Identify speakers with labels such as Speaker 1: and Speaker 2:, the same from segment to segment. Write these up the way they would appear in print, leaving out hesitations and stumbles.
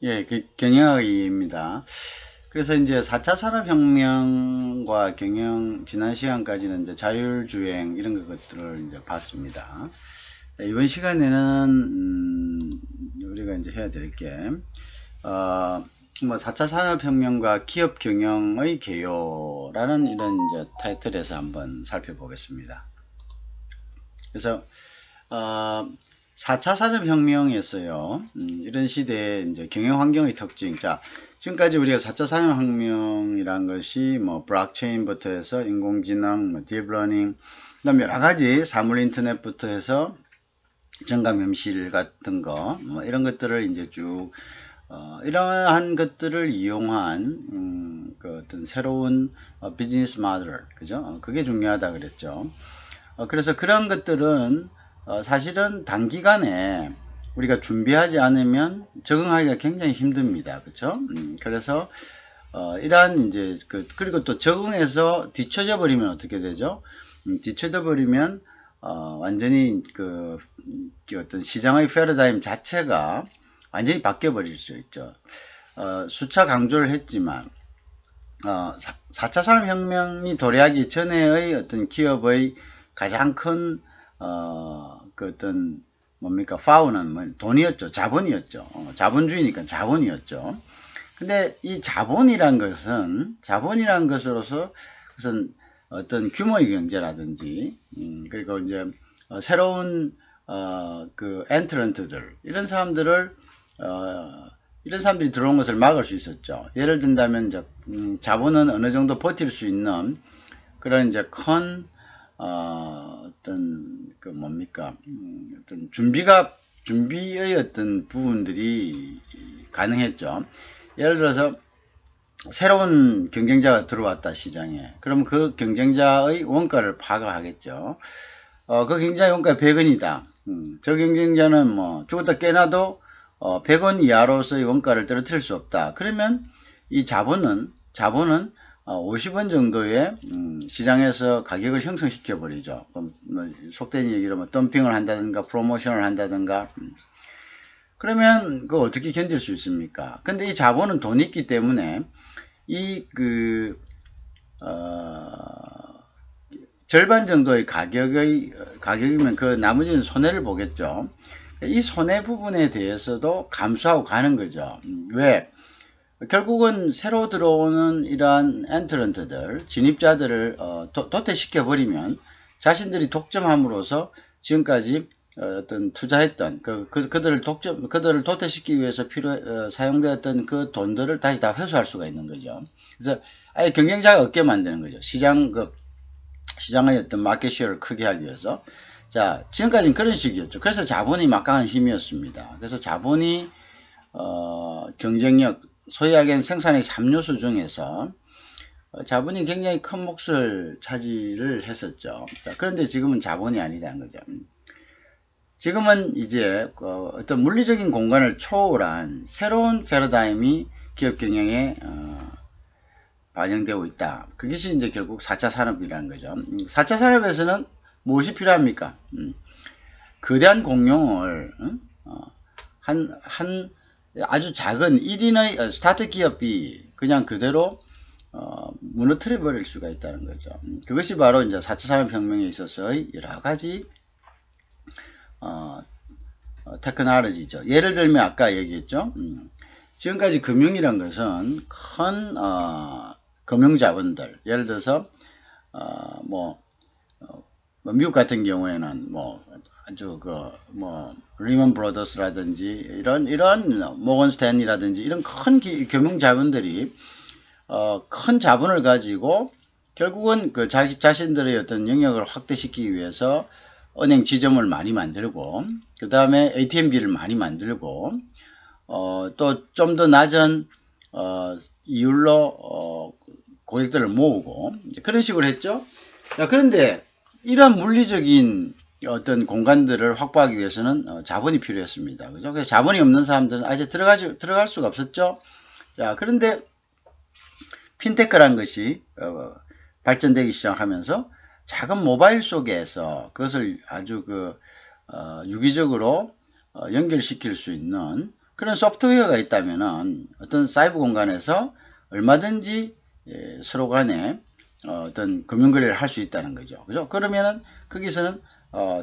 Speaker 1: 예, 경영학입니다. 그래서 이제 4차 산업혁명과 경영, 지난 시간까지는 이제 자율주행 이런 것들을 이제 봤습니다. 이번 시간에는, 우리가 이제 해야 될 게, 뭐 4차 산업혁명과 기업 경영의 개요라는 이런 이제 타이틀에서 한번 살펴보겠습니다. 그래서, 어, 4차 산업혁명에서요, 이런 시대의 이제 경영 환경의 특징. 자, 지금까지 우리가 4차 산업혁명이란 것이 뭐, 블록체인부터 해서 인공지능, 뭐, 딥러닝, 그 다음에 여러 가지 사물 인터넷부터 해서 전감현실 같은 거, 뭐, 이런 것들을 이제 쭉, 이러한 것들을 이용한, 그 어떤 새로운 비즈니스 모델, 그죠? 그게 중요하다 그랬죠. 그래서 그런 것들은 사실은 단기간에 우리가 준비하지 않으면 적응하기가 굉장히 힘듭니다. 그렇죠? 그래서 이러한 이제 그리고 또 적응해서 뒤처져 버리면 어떻게 되죠? 뒤처져 버리면 완전히 그 어떤 시장의 패러다임 자체가 완전히 바뀌어 버릴 수 있죠. 수차 강조를 했지만 4차 산업혁명이 도래하기 전에의 어떤 기업의 가장 큰, 그 어떤, 뭡니까, 파워는 뭐 돈이었죠. 자본이었죠. 자본주의니까 자본이었죠. 근데 이 자본이란 것으로서 무슨 어떤 규모의 경제라든지, 그리고 이제, 새로운, 그 엔트런트들, 이런 사람들이 들어온 것을 막을 수 있었죠. 예를 든다면, 이제, 자본은 어느 정도 버틸 수 있는 그런 이제 큰, 어떤, 그 뭡니까, 어떤 준비의 어떤 부분들이 가능했죠. 예를 들어서, 새로운 경쟁자가 들어왔다, 시장에. 그럼 그 경쟁자의 원가를 파악하겠죠. 그 경쟁자의 원가 100원이다. 저 경쟁자는 뭐, 죽었다 깨나도 100원 이하로서의 원가를 떨어뜨릴 수 없다. 그러면 이 자본은 50원 정도의 시장에서 가격을 형성시켜 버리죠. 뭐 속된 얘기로 뭐 덤핑을 한다든가 프로모션을 한다든가. 그러면 그거 어떻게 견딜 수 있습니까? 근데 이 자본은 돈이 있기 때문에 이 절반 정도의 가격이면 그 나머지는 손해를 보겠죠. 이 손해 부분에 대해서도 감수하고 가는 거죠. 왜? 결국은 새로 들어오는 이러한 엔트런트들, 진입자들을 도태시켜 버리면 자신들이 독점함으로써 지금까지 어떤 투자했던 그들을 도태시키기 위해서 사용되었던 그 돈들을 다시 다 회수할 수가 있는 거죠. 그래서 아예 경쟁자가 없게 만드는 거죠. 시장의 어떤 마켓쉐어를 크게 하기 위해서. 자, 지금까지는 그런 식이었죠. 그래서 자본이 막강한 힘이었습니다. 그래서 자본이 경쟁력, 소위 하기엔 생산의 3요소 중에서 자본이 굉장히 큰 몫을 차지를 했었죠. 자, 그런데 지금은 자본이 아니다는 거죠. 지금은 이제 어떤 물리적인 공간을 초월한 새로운 패러다임이 기업 경영에 반영되고 있다. 그것이 이제 결국 4차 산업이라는 거죠. 4차 산업에서는 무엇이 필요합니까? 거대한 공룡을 아주 작은 1인의 스타트 기업이 그냥 그대로 무너뜨려 버릴 수가 있다는 거죠. 그것이 바로 이제 4차 산업혁명에 있어서의 여러 가지 테크놀로지죠. 예를 들면 아까 얘기했죠. 지금까지 금융이란 것은 큰 금융자본들, 예를 들어서 미국 같은 경우에는 아주 리먼 브로더스라든지 이런 모건 스탠리라든지 이런 큰 금융 자본들이 큰 자본을 가지고 결국은 그 자신들의 어떤 영역을 확대시키기 위해서 은행 지점을 많이 만들고 그 다음에 ATM기를 많이 만들고 또 좀 더 낮은 이율로 고객들을 모으고 그런 식으로 했죠. 자, 그런데 이러한 물리적인 어떤 공간들을 확보하기 위해서는 자본이 필요했습니다. 그죠? 그래서 자본이 없는 사람들은 아직 들어갈 수가 없었죠. 자, 그런데 핀테크라는 것이 발전되기 시작하면서 작은 모바일 속에서 그것을 아주 유기적으로 연결시킬 수 있는 그런 소프트웨어가 있다면은 어떤 사이버 공간에서 얼마든지 서로 간에 어떤 금융거래를 할 수 있다는 거죠. 그죠? 그러면은 거기서는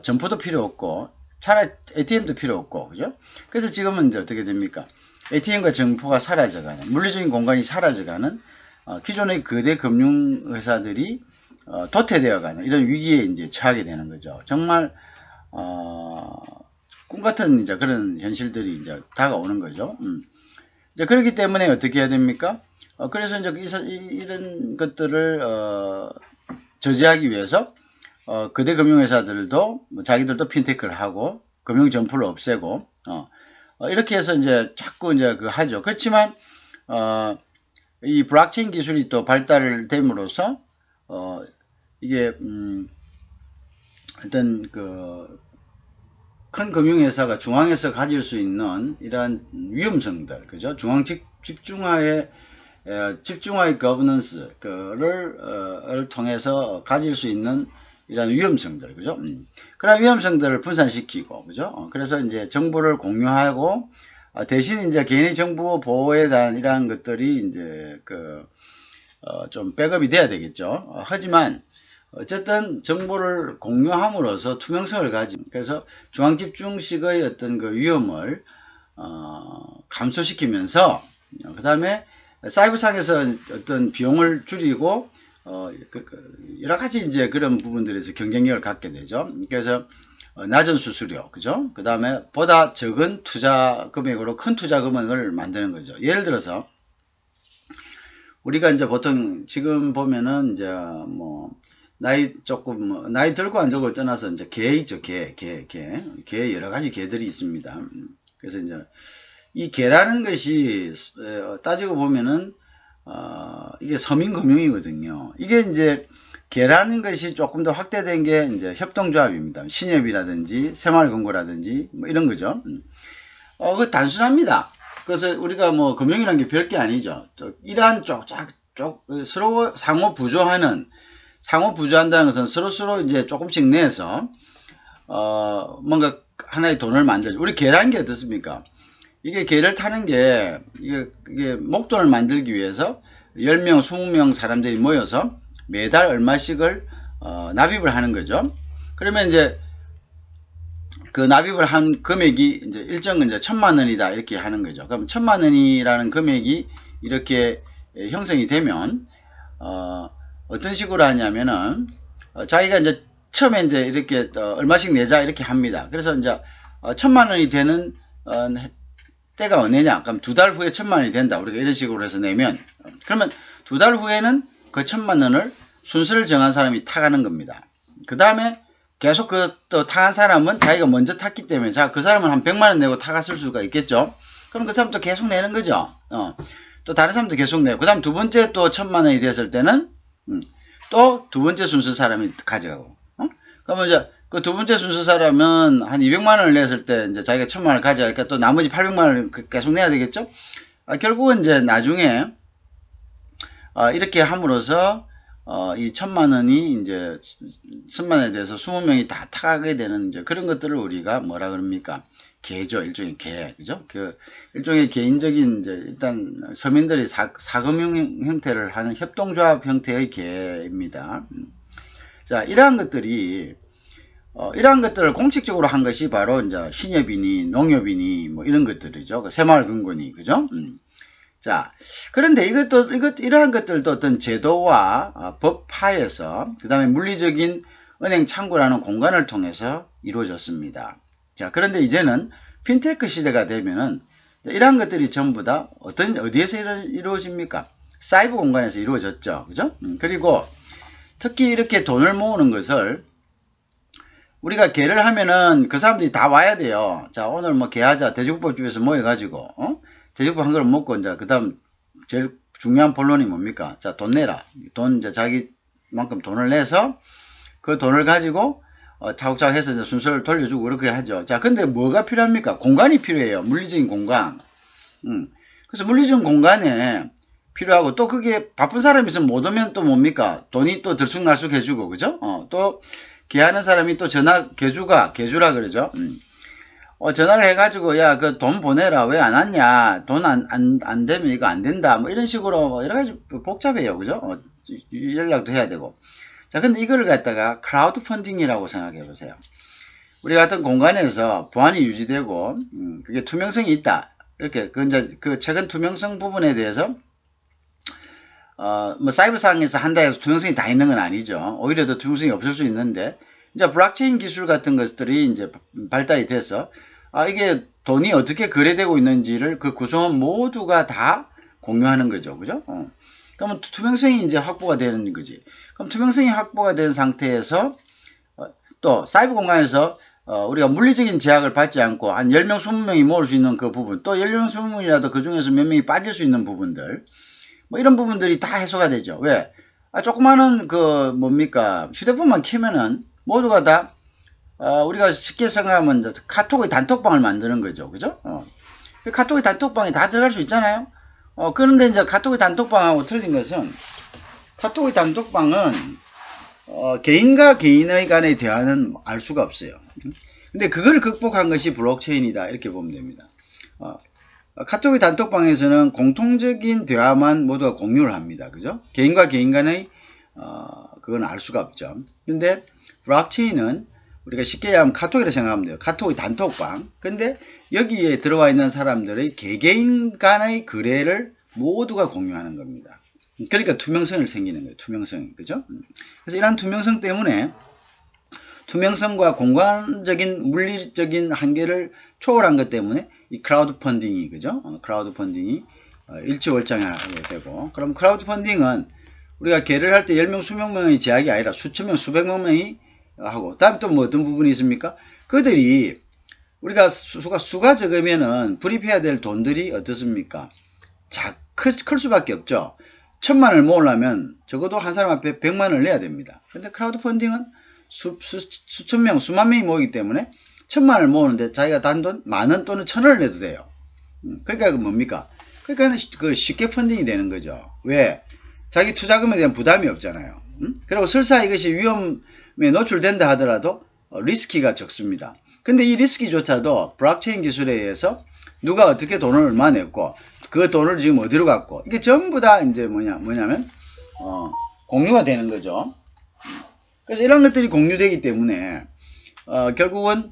Speaker 1: 점포도 필요 없고 차라리 ATM도 필요 없고, 그죠? 그래서 지금은 이제 어떻게 됩니까? ATM과 점포가 사라져가는, 물리적인 공간이 사라져가는 기존의 거대 금융회사들이 도태되어가는 이런 위기에 이제 처하게 되는 거죠. 정말 꿈같은 이제 그런 현실들이 이제 다가오는 거죠. 이제 그렇기 때문에 어떻게 해야 됩니까? 그래서 이제 이런 것들을 저지하기 위해서 거대 금융회사들도 자기들도 핀테크를 하고 금융 점포를 없애고 이렇게 해서 이제 자꾸 이제 하죠. 그렇지만 이 블록체인 기술이 또 발달됨으로써 이게 어떤 큰 금융회사가 중앙에서 가질 수 있는 이러한 위험성들, 그죠? 집중화의 거버넌스를 통해서 가질 수 있는 이런 위험성들, 그죠? 그런 위험성들을 분산시키고, 그죠? 그래서 이제 정보를 공유하고, 대신 이제 개인의 정보 보호에 대한 이러한 것들이 이제 좀 백업이 돼야 되겠죠. 하지만 어쨌든 정보를 공유함으로써 투명성을 가진, 그래서 중앙집중식의 어떤 위험을 감소시키면서 그 다음에 사이버상에서 어떤 비용을 줄이고 여러 가지 이제 그런 부분들에서 경쟁력을 갖게 되죠. 그래서 낮은 수수료, 그죠? 그 다음에 보다 적은 투자 금액으로 큰 투자 금액을 만드는 거죠. 예를 들어서 우리가 이제 보통 지금 보면은 이제 나이 들고 안 들고 떠나서 이제 개 있죠. 개 여러 가지 개들이 있습니다. 그래서 이제 이 개라는 것이 따지고 보면은 이게 서민금융이거든요. 이게 이제 개라는 것이 조금 더 확대된 게 이제 협동조합입니다. 신협이라든지 새마을금고라든지 뭐 이런 거죠. 그 단순합니다. 그래서 우리가 금융이라는 게 별게 아니죠. 이러한 서로 상호 부조한다는 것은 서로 이제 조금씩 내서 뭔가 하나의 돈을 만들죠. 우리 개라는 게 어떻습니까? 이게 개를 타는 게 이게 목돈을 만들기 위해서 10명, 20명 사람들이 모여서 매달 얼마씩을 납입을 하는 거죠. 그러면 이제 그 납입을 한 금액이 이제 일정은 이제 1000만 원이다 이렇게 하는 거죠. 그럼 1000만 원이라는 금액이 이렇게 형성이 되면 어떤 식으로 하냐면은 자기가 이제 처음에 이제 이렇게 얼마씩 내자 이렇게 합니다. 그래서 이제 1000만 원이 되는 때가 언제냐? 그럼 2달 후에 1000만 원이 된다. 우리가 이런 식으로 해서 내면 그러면 2달 후에는 그 1000만 원을 순서를 정한 사람이 타가는 겁니다. 그 다음에 계속 또 타간 사람은 자기가 먼저 탔기 때문에 그 사람은 한 100만 원 내고 타갔을 수가 있겠죠. 그럼 그 사람도 계속 내는 거죠. 또 다른 사람도 계속 내고 그 다음 두 번째 또 1000만 원이 됐을 때는 또 두 번째 순서 사람이 가져가고 그러면 이제 그 두 번째 순서 사람은 한 200만 원을 냈을 때 이제 자기가 1000만 원을 가져가니까 또 나머지 800만 원을 계속 내야 되겠죠. 결국은 이제 나중에 이렇게 함으로써 이 1000만 원이 이제 1000만 원에 대해서 20명이 다 타가게 되는 이제 그런 것들을 우리가 뭐라 그럽니까? 개죠. 일종의 개. 그죠? 일종의 개인적인 이제 일단 서민들이 사금융 형태를 하는 협동조합 형태의 개입니다. 자, 이러한 것들을 공식적으로 한 것이 바로 이제 신협이니 농협이니 뭐 이런 것들이죠. 새마을금고니. 그죠? 자, 그런데 이러한 것들도 어떤 제도와 법하에서 그 다음에 물리적인 은행 창구라는 공간을 통해서 이루어졌습니다. 자, 그런데 이제는 핀테크 시대가 되면은 이러한 것들이 전부 다 어디에서 이루어집니까? 사이버 공간에서 이루어졌죠. 그죠? 그리고 특히 이렇게 돈을 모으는 것을 우리가 개를 하면은 그 사람들이 다 와야 돼요. 자, 오늘 개하자. 돼지국밥집에서 모여가지고, 돼지국밥 한 그릇 먹고, 이제, 그 다음, 제일 중요한 본론이 뭡니까? 자, 돈 내라. 이제 자기만큼 돈을 내서, 그 돈을 가지고, 차곡차곡 해서 이제 순서를 돌려주고 그렇게 하죠. 자, 근데 뭐가 필요합니까? 공간이 필요해요. 물리적인 공간. 그래서 물리적인 공간에 필요하고, 또 그게 바쁜 사람이 있으면 못 오면 또 뭡니까? 돈이 또 들쑥날쑥 해주고, 그죠? 또, 개하는 사람이 또 개주라 그러죠. 전화를 해가지고, 야, 그 돈 보내라. 왜 안 왔냐? 돈 안 되면 이거 안 된다. 뭐 이런 식으로 뭐 여러 가지 복잡해요. 그죠? 연락도 해야 되고. 자, 근데 이걸 갖다가 크라우드 펀딩이라고 생각해 보세요. 우리 같은 공간에서 보안이 유지되고, 그게 투명성이 있다. 이렇게, 그 최근 투명성 부분에 대해서, 뭐 사이버상에서 한다 해서 투명성이 다 있는 건 아니죠. 오히려 더 투명성이 없을 수 있는데, 이제 블록체인 기술 같은 것들이 이제 발달이 돼서, 이게 돈이 어떻게 거래되고 있는지를 그 구성원 모두가 다 공유하는 거죠. 그죠? 그러면 투명성이 이제 확보가 되는 거지. 그럼 투명성이 확보가 된 상태에서, 또 사이버 공간에서 우리가 물리적인 제약을 받지 않고 한 10명, 20명이 모을 수 있는 그 부분, 또 10명, 20명이라도 그 중에서 몇 명이 빠질 수 있는 부분들, 뭐 이런 부분들이 다 해소가 되죠. 왜? 조그마한 휴대폰만 켜면은 모두가 다 우리가 쉽게 생각하면 카톡의 단톡방을 만드는 거죠. 그죠? 카톡의 단톡방에 다 들어갈 수 있잖아요. 그런데 이제 카톡의 단톡방하고 틀린 것은, 카톡의 단톡방은 개인과 개인의 간의 대화는 알 수가 없어요. 근데 그걸 극복한 것이 블록체인이다. 이렇게 보면 됩니다. 카톡의 단톡방에서는 공통적인 대화만 모두가 공유를 합니다. 그죠? 개인과 개인 간의 그건 알 수가 없죠. 근데 블록체인은 우리가 쉽게 하면 카톡이라고 생각하면 돼요. 카톡의 단톡방. 근데 여기에 들어와 있는 사람들의 개개인 간의 거래를 모두가 공유하는 겁니다. 그러니까 투명성을 생기는 거예요. 투명성. 그죠? 그래서 이러한 투명성 때문에 투명성과 공간적인 물리적인 한계를 초월한 것 때문에 이 크라우드 펀딩이, 그죠? 크라우드 펀딩이 일치월장하게 되고, 그럼 크라우드 펀딩은 우리가 개를 할 때 10명, 20명의 제약이 아니라 수천 명, 수백만 명이 하고, 다음 또 뭐 어떤 부분이 있습니까? 그들이 우리가 수가 적으면은 불입해야 될 돈들이 어떻습니까? 클 수밖에 없죠. 1000만을 모으려면 적어도 한 사람 앞에 100만을 내야 됩니다. 근데 크라우드 펀딩은 수천 명, 수만 명이 모이기 때문에 1000만을 모으는데 자기가 단돈 10,000원 또는 1,000원을 내도 돼요. 그러니까 그 뭡니까? 그러니까 그 쉽게 펀딩이 되는 거죠. 왜? 자기 투자금에 대한 부담이 없잖아요. 그리고 설사 이것이 위험에 노출된다 하더라도 리스키가 적습니다. 근데 이 리스키조차도 블록체인 기술에 의해서 누가 어떻게 돈을 얼마 냈고 그 돈을 지금 어디로 갔고, 이게 전부 다 이제 뭐냐면 공유가 되는 거죠. 그래서 이런 것들이 공유되기 때문에 결국은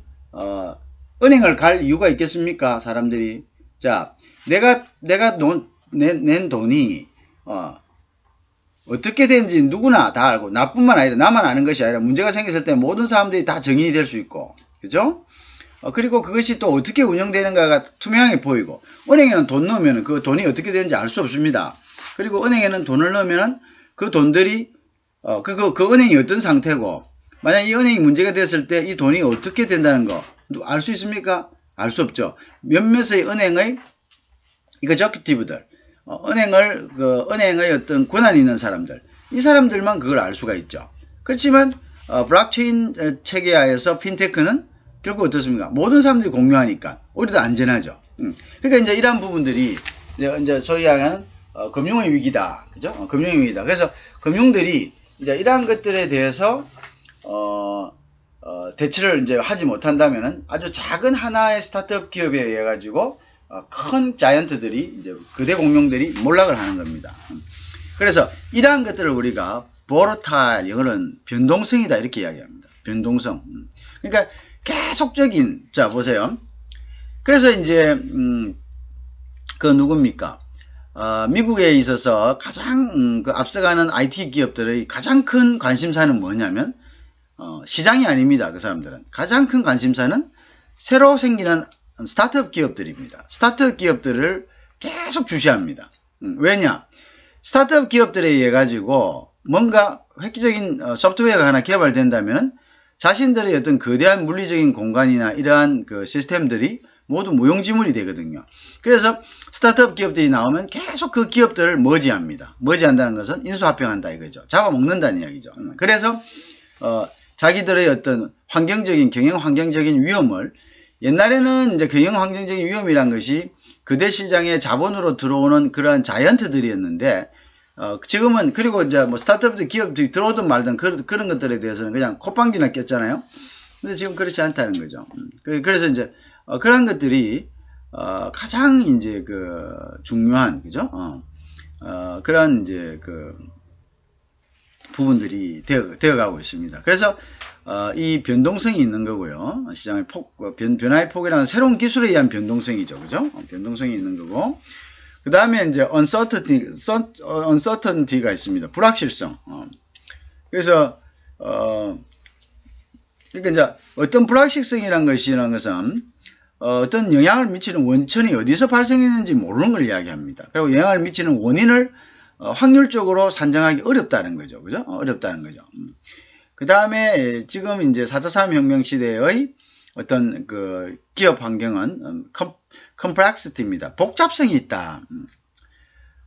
Speaker 1: 은행을 갈 이유가 있겠습니까? 사람들이. 자, 내가 낸 돈이 어떻게 되는지 누구나 다 알고, 나뿐만 아니라 나만 아는 것이 아니라 문제가 생겼을 때 모든 사람들이 다 증인이 될 수 있고, 그죠? 그리고 그것이 또 어떻게 운영되는가가 투명하게 보이고, 은행에는 돈 넣으면 그 돈이 어떻게 되는지 알 수 없습니다. 그리고 은행에는 돈을 넣으면 그 돈들이 그 은행이 어떤 상태고, 만약 이 은행이 문제가 됐을 때 이 돈이 어떻게 된다는 거 알 수 있습니까? 알 수 없죠. 몇몇의 은행의 이거저큐티브들, 은행의 어떤 권한이 있는 사람들, 이 사람들만 그걸 알 수가 있죠. 그렇지만 블록체인 체계하에서 핀테크는 결국 어떻습니까? 모든 사람들이 공유하니까 오히려 더 안전하죠. 그러니까 이제 이러한 부분들이 이제 소위 하는 금융의 위기다, 그죠? 금융의 위기다. 그래서 금융들이 이제 이러한 것들에 대해서 대처를 이제 하지 못한다면은 아주 작은 하나의 스타트업 기업에 의해 가지고 큰 자이언트들이, 이제 거대 공룡들이 몰락을 하는 겁니다. 그래서 이러한 것들을 우리가 보러타일, 영어로는 변동성이다 이렇게 이야기합니다. 변동성. 그러니까 계속적인, 자 보세요. 그래서 이제 그 누굽니까? 미국에 있어서 가장 그 앞서가는 IT 기업들의 가장 큰 관심사는 뭐냐면 시장이 아닙니다. 그 사람들은 가장 큰 관심사는 새로 생기는 스타트업 기업들입니다. 스타트업 기업들을 계속 주시합니다. 왜냐? 스타트업 기업들에 의해 가지고 뭔가 획기적인 소프트웨어가 하나 개발된다면 자신들의 어떤 거대한 물리적인 공간이나 이러한 그 시스템들이 모두 무용지물이 되거든요. 그래서 스타트업 기업들이 나오면 계속 그 기업들을 머지합니다. 머지한다는 것은 인수합병한다 이거죠. 잡아먹는다는 이야기죠. 그래서 자기들의 어떤 경영 환경적인 위험을, 옛날에는 이제 경영 환경적인 위험이란 것이 거대 시장에 자본으로 들어오는 그러한 자이언트들이었는데, 지금은, 그리고 이제 뭐 스타트업들 기업들이 들어오든 말든 그런 것들에 대해서는 그냥 콧방귀나 꼈잖아요. 근데 지금 그렇지 않다는 거죠. 그래서 이제 그런 것들이 가장 이제 그 중요한 그죠? 그런 이제 그 부분들이 되어가고 있습니다. 그래서 이 변동성이 있는 거고요. 시장의 변화의 폭이라는 새로운 기술에 의한 변동성이죠, 그죠? 변동성이 있는 거고. 그 다음에 이제 uncertainty가 있습니다. 불확실성. 그래서 그러니까 이제 어떤 불확실성이라는 것은 어떤 영향을 미치는 원천이 어디서 발생했는지 모르는 걸 이야기합니다. 그리고 영향을 미치는 원인을 확률적으로 산정하기 어렵다는 거죠. 그죠? 어렵다는 거죠. 그 다음에 지금 이제 4차 산업혁명 시대의 어떤 그 기업 환경은 complexity입니다. 복잡성이 있다.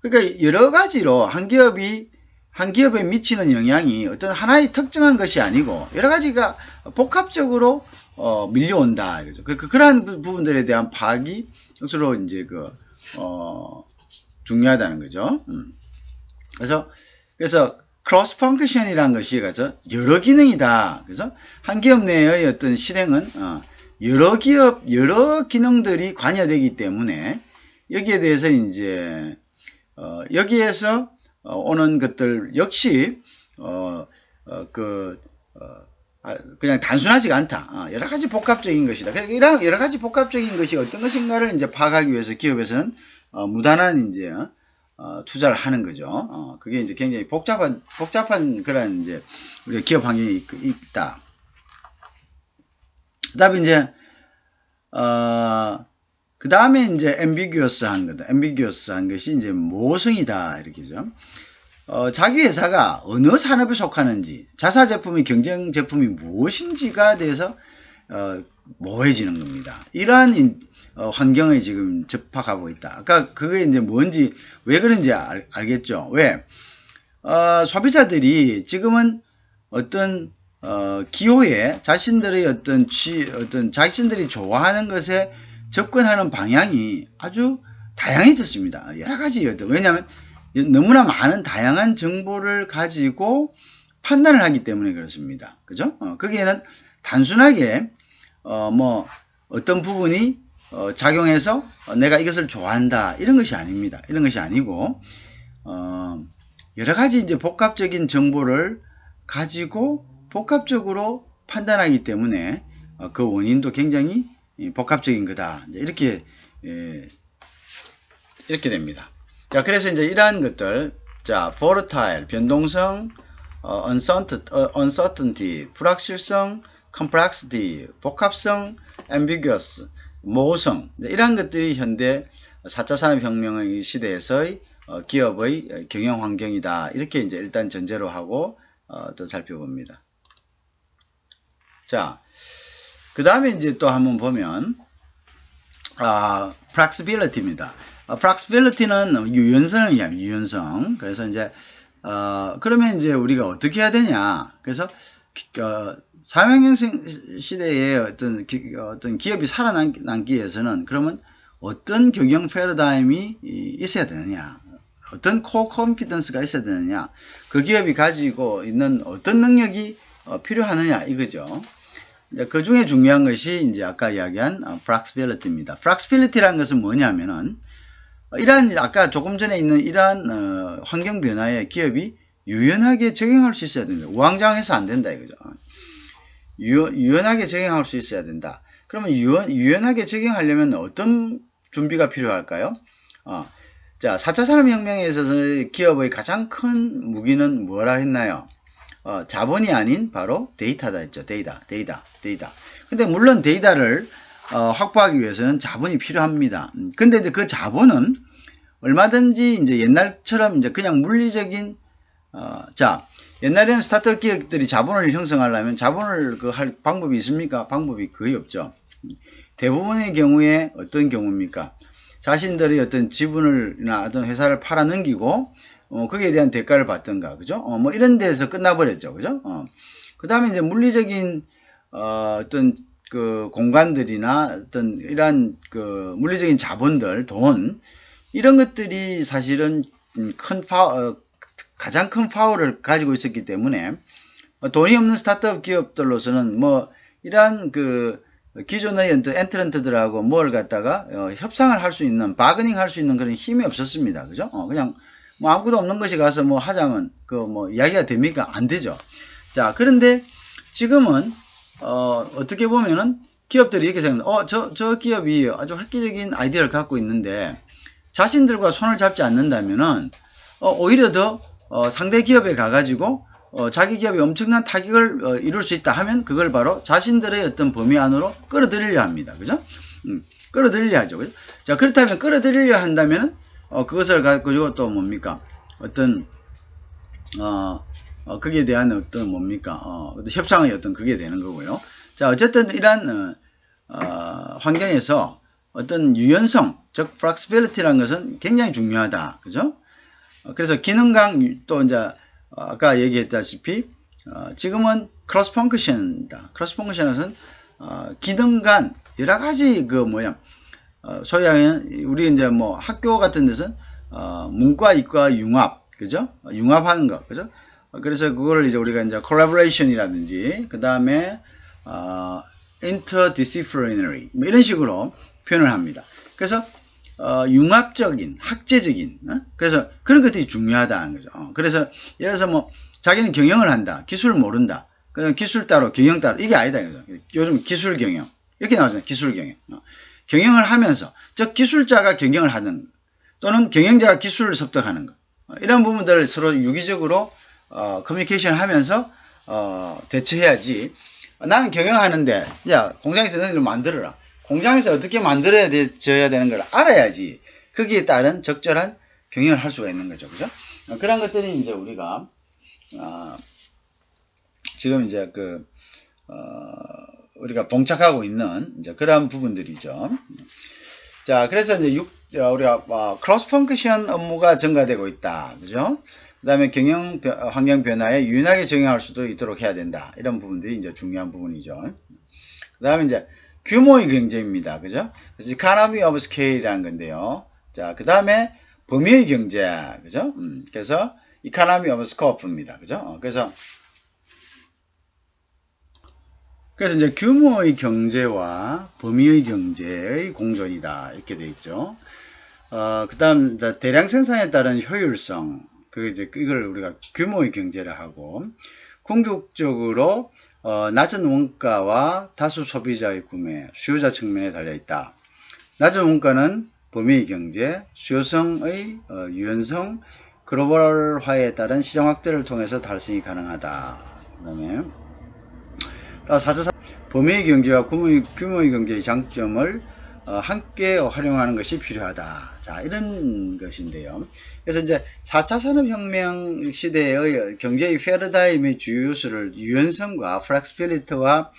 Speaker 1: 그러니까 여러 가지로 한 기업에 미치는 영향이 어떤 하나의 특정한 것이 아니고 여러 가지가 복합적으로 밀려온다. 그러한 부분들에 대한 파악이 스스로 이제 중요하다는 거죠. 그래서 크로스 펑크션이라는 것이 여러 기능이다. 그래서 한 기업 내의 어떤 실행은 여러 기능들이 관여되기 때문에 여기에 대해서 이제 여기에서 오는 것들 역시 그냥 단순하지가 않다. 여러 가지 복합적인 것이다. 이런 여러 가지 복합적인 것이 어떤 것인가를 이제 파악하기 위해서 기업에서는 무단한 이제 투자를 하는 거죠. 그게 이제 굉장히 복잡한 그런 이제 우리가 기업 환경이 있다. 그다음에 이제 그 다음에 이제 ambiguous한 거다. ambiguous한 것이 이제 모성이다 이렇게죠. 자기 회사가 어느 산업에 속하는지, 자사 제품이 경쟁 제품이 무엇인지가 대해서 모호해지는 겁니다. 이러한 환경에 지금 접하고 있다. 아까 그게 이제 뭔지 왜 그런지 알겠죠? 왜? 소비자들이 지금은 어떤 기호에 자신들의 어떤 자신들이 좋아하는 것에 접근하는 방향이 아주 다양해졌습니다. 여러 가지 왜냐하면 너무나 많은 다양한 정보를 가지고 판단을 하기 때문에 그렇습니다. 그죠? 거기에는 단순하게 뭐 어떤 부분이 작용해서 내가 이것을 좋아한다 이런 것이 아닙니다. 이런 것이 아니고 여러 가지 이제 복합적인 정보를 가지고 복합적으로 판단하기 때문에 그 원인도 굉장히 복합적인 거다. 이렇게 됩니다. 자, 그래서 이제 이러한 것들, 자, volatile, 변동성, uncertainty, 불확실성, complexity, 복합성, ambiguous, 모호성, 이러한 것들이 현대 4차 산업혁명의 시대에서의 기업의 경영 환경이다. 이렇게 이제 일단 전제로 하고 또 살펴봅니다. 자, 그 다음에 이제 또 한번 보면 flexibility입니다. flexibility는 유연성을 의미합니다. 유연성. 그래서 이제 그러면 이제 우리가 어떻게 해야 되냐? 그래서 산업혁명 시대에 어떤 기업이 살아남기 위해서는 그러면 어떤 경영 패러다임이 있어야 되느냐? 어떤 코어 컴피던스가 있어야 되느냐? 그 기업이 가지고 있는 어떤 능력이 필요하느냐 이거죠. 그 중에 중요한 것이 이제 아까 이야기한 flexibility입니다. flexibility라는 것은 뭐냐면은 이러한 아까 조금 전에 있는 이러한 환경 변화에 기업이 유연하게 적용할 수 있어야 된다. 우왕좌왕해서 안 된다 이거죠. 유연하게 적용할 수 있어야 된다. 그러면 유연하게 적용하려면 어떤 준비가 필요할까요? 자, 4차 산업혁명에 있어서 기업의 가장 큰 무기는 뭐라 했나요? 자본이 아닌 바로 데이터다 했죠. 데이터. 근데 물론 데이터를 확보하기 위해서는 자본이 필요합니다. 근데 이제 그 자본은 얼마든지 이제 옛날처럼 이제 그냥 물리적인 자, 옛날에는 스타트업 기업들이 자본을 형성하려면 자본을 할 방법이 있습니까? 방법이 거의 없죠. 대부분의 경우에 어떤 경우입니까? 자신들의 어떤 지분을나 어떤 회사를 팔아 넘기고 거기에 대한 대가를 받던가, 그죠? 뭐 이런 데서 끝나버렸죠, 그죠? 그 다음에 이제 물리적인 어떤 그 공간들이나 어떤 이러한 그 물리적인 자본들, 돈 이런 것들이 사실은 가장 큰 파워를 가지고 있었기 때문에 돈이 없는 스타트업 기업들로서는 뭐 이러한 그 기존의 엔트런트들하고 뭘 갖다가 협상을 할 수 있는, 바그닝 할 수 있는 그런 힘이 없었습니다. 그죠? 그냥 뭐 아무것도 없는 것이 가서 뭐 하자면 그 뭐 이야기가 됩니까? 안 되죠. 자, 그런데 지금은 어떻게 보면은 기업들이 이렇게 생각합니다. 저 기업이 아주 획기적인 아이디어를 갖고 있는데 자신들과 손을 잡지 않는다면은 오히려 더 상대 기업에 가가지고 자기 기업이 엄청난 타격을 이룰 수 있다 하면 그걸 바로 자신들의 어떤 범위 안으로 끌어들이려 합니다. 그죠? 끌어들이려 하죠. 그죠? 자, 그렇다면 끌어들이려 한다면 그것을 가지고 또 뭡니까? 어떤 거기에 대한 어떤 뭡니까? 협상의 어떤 그게 되는 거고요. 자, 어쨌든 이러한 환경에서 어떤 유연성, 즉 flexibility라는 것은 굉장히 중요하다. 그죠? 그래서 기능강 또 이제 아까 얘기했다시피 지금은 크로스 펑크션이다. 크로스 펑크션은 기능 간 여러 가지 그 뭐야 소위 하는 우리 이제 뭐 학교 같은 데서는 문과 이과 융합, 그죠? 융합하는 거, 그죠? 그래서 그거를 이제 우리가 이제 collaboration이라든지 그 다음에 interdisciplinary 뭐 이런 식으로 표현을 합니다. 그래서 융합적인, 학제적인, 그래서 그런 것들이 중요하다는 거죠. 그래서 예를 들어서 뭐 자기는 경영을 한다, 기술을 모른다, 그냥 기술 따로, 경영 따로 이게 아니다. 이거죠. 요즘 기술 경영 이렇게 나오잖아요. 기술 경영. 경영을 하면서 즉 기술자가 경영을 하는 또는 경영자가 기술을 습득하는 것 이런 부분들을 서로 유기적으로 커뮤니케이션 하면서 대처해야지. 나는 경영하는데 야 공장에서 너희들 만들어라. 공장에서 어떻게 만들어져야 되는 걸 알아야지 거기에 따른 적절한 경영을 할 수가 있는 거죠. 그죠? 그런 것들이 이제 우리가 지금 이제 우리가 봉착하고 있는 이제 그러한 부분들이죠. 자, 그래서 이제 우리가 크로스 펑크션 업무가 증가되고 있다. 그죠? 그 다음에 경영 환경 변화에 유연하게 적용할 수도 있도록 해야 된다. 이런 부분들이 이제 중요한 부분이죠. 그 다음에 이제 규모의 경제입니다. 그죠? 그래서 economy of scale이라는 건데요. 자, 그 다음에 범위의 경제. 그죠? 그래서 economy of scope입니다. 그죠? 그래서 이제 규모의 경제와 범위의 경제의 공존이다. 이렇게 되어 있죠. 그 다음, 대량 생산에 따른 효율성. 이걸 우리가 규모의 경제를 하고, 궁극적으로, 낮은 원가와 다수 소비자의 구매, 수요자 측면에 달려있다. 낮은 원가는 범위의 경제, 수요성의 유연성, 글로벌화에 따른 시장 확대를 통해서 달성이 가능하다. 그 다음에, 4차 범위의 경제와 규모의 경제의 장점을 함께 활용하는 것이 필요하다. 자, 이런 것인데요. 그래서 이제 4차 산업혁명 시대의 경제의 패러다임의 주요 요소를 유연성과 플렉스빌리티와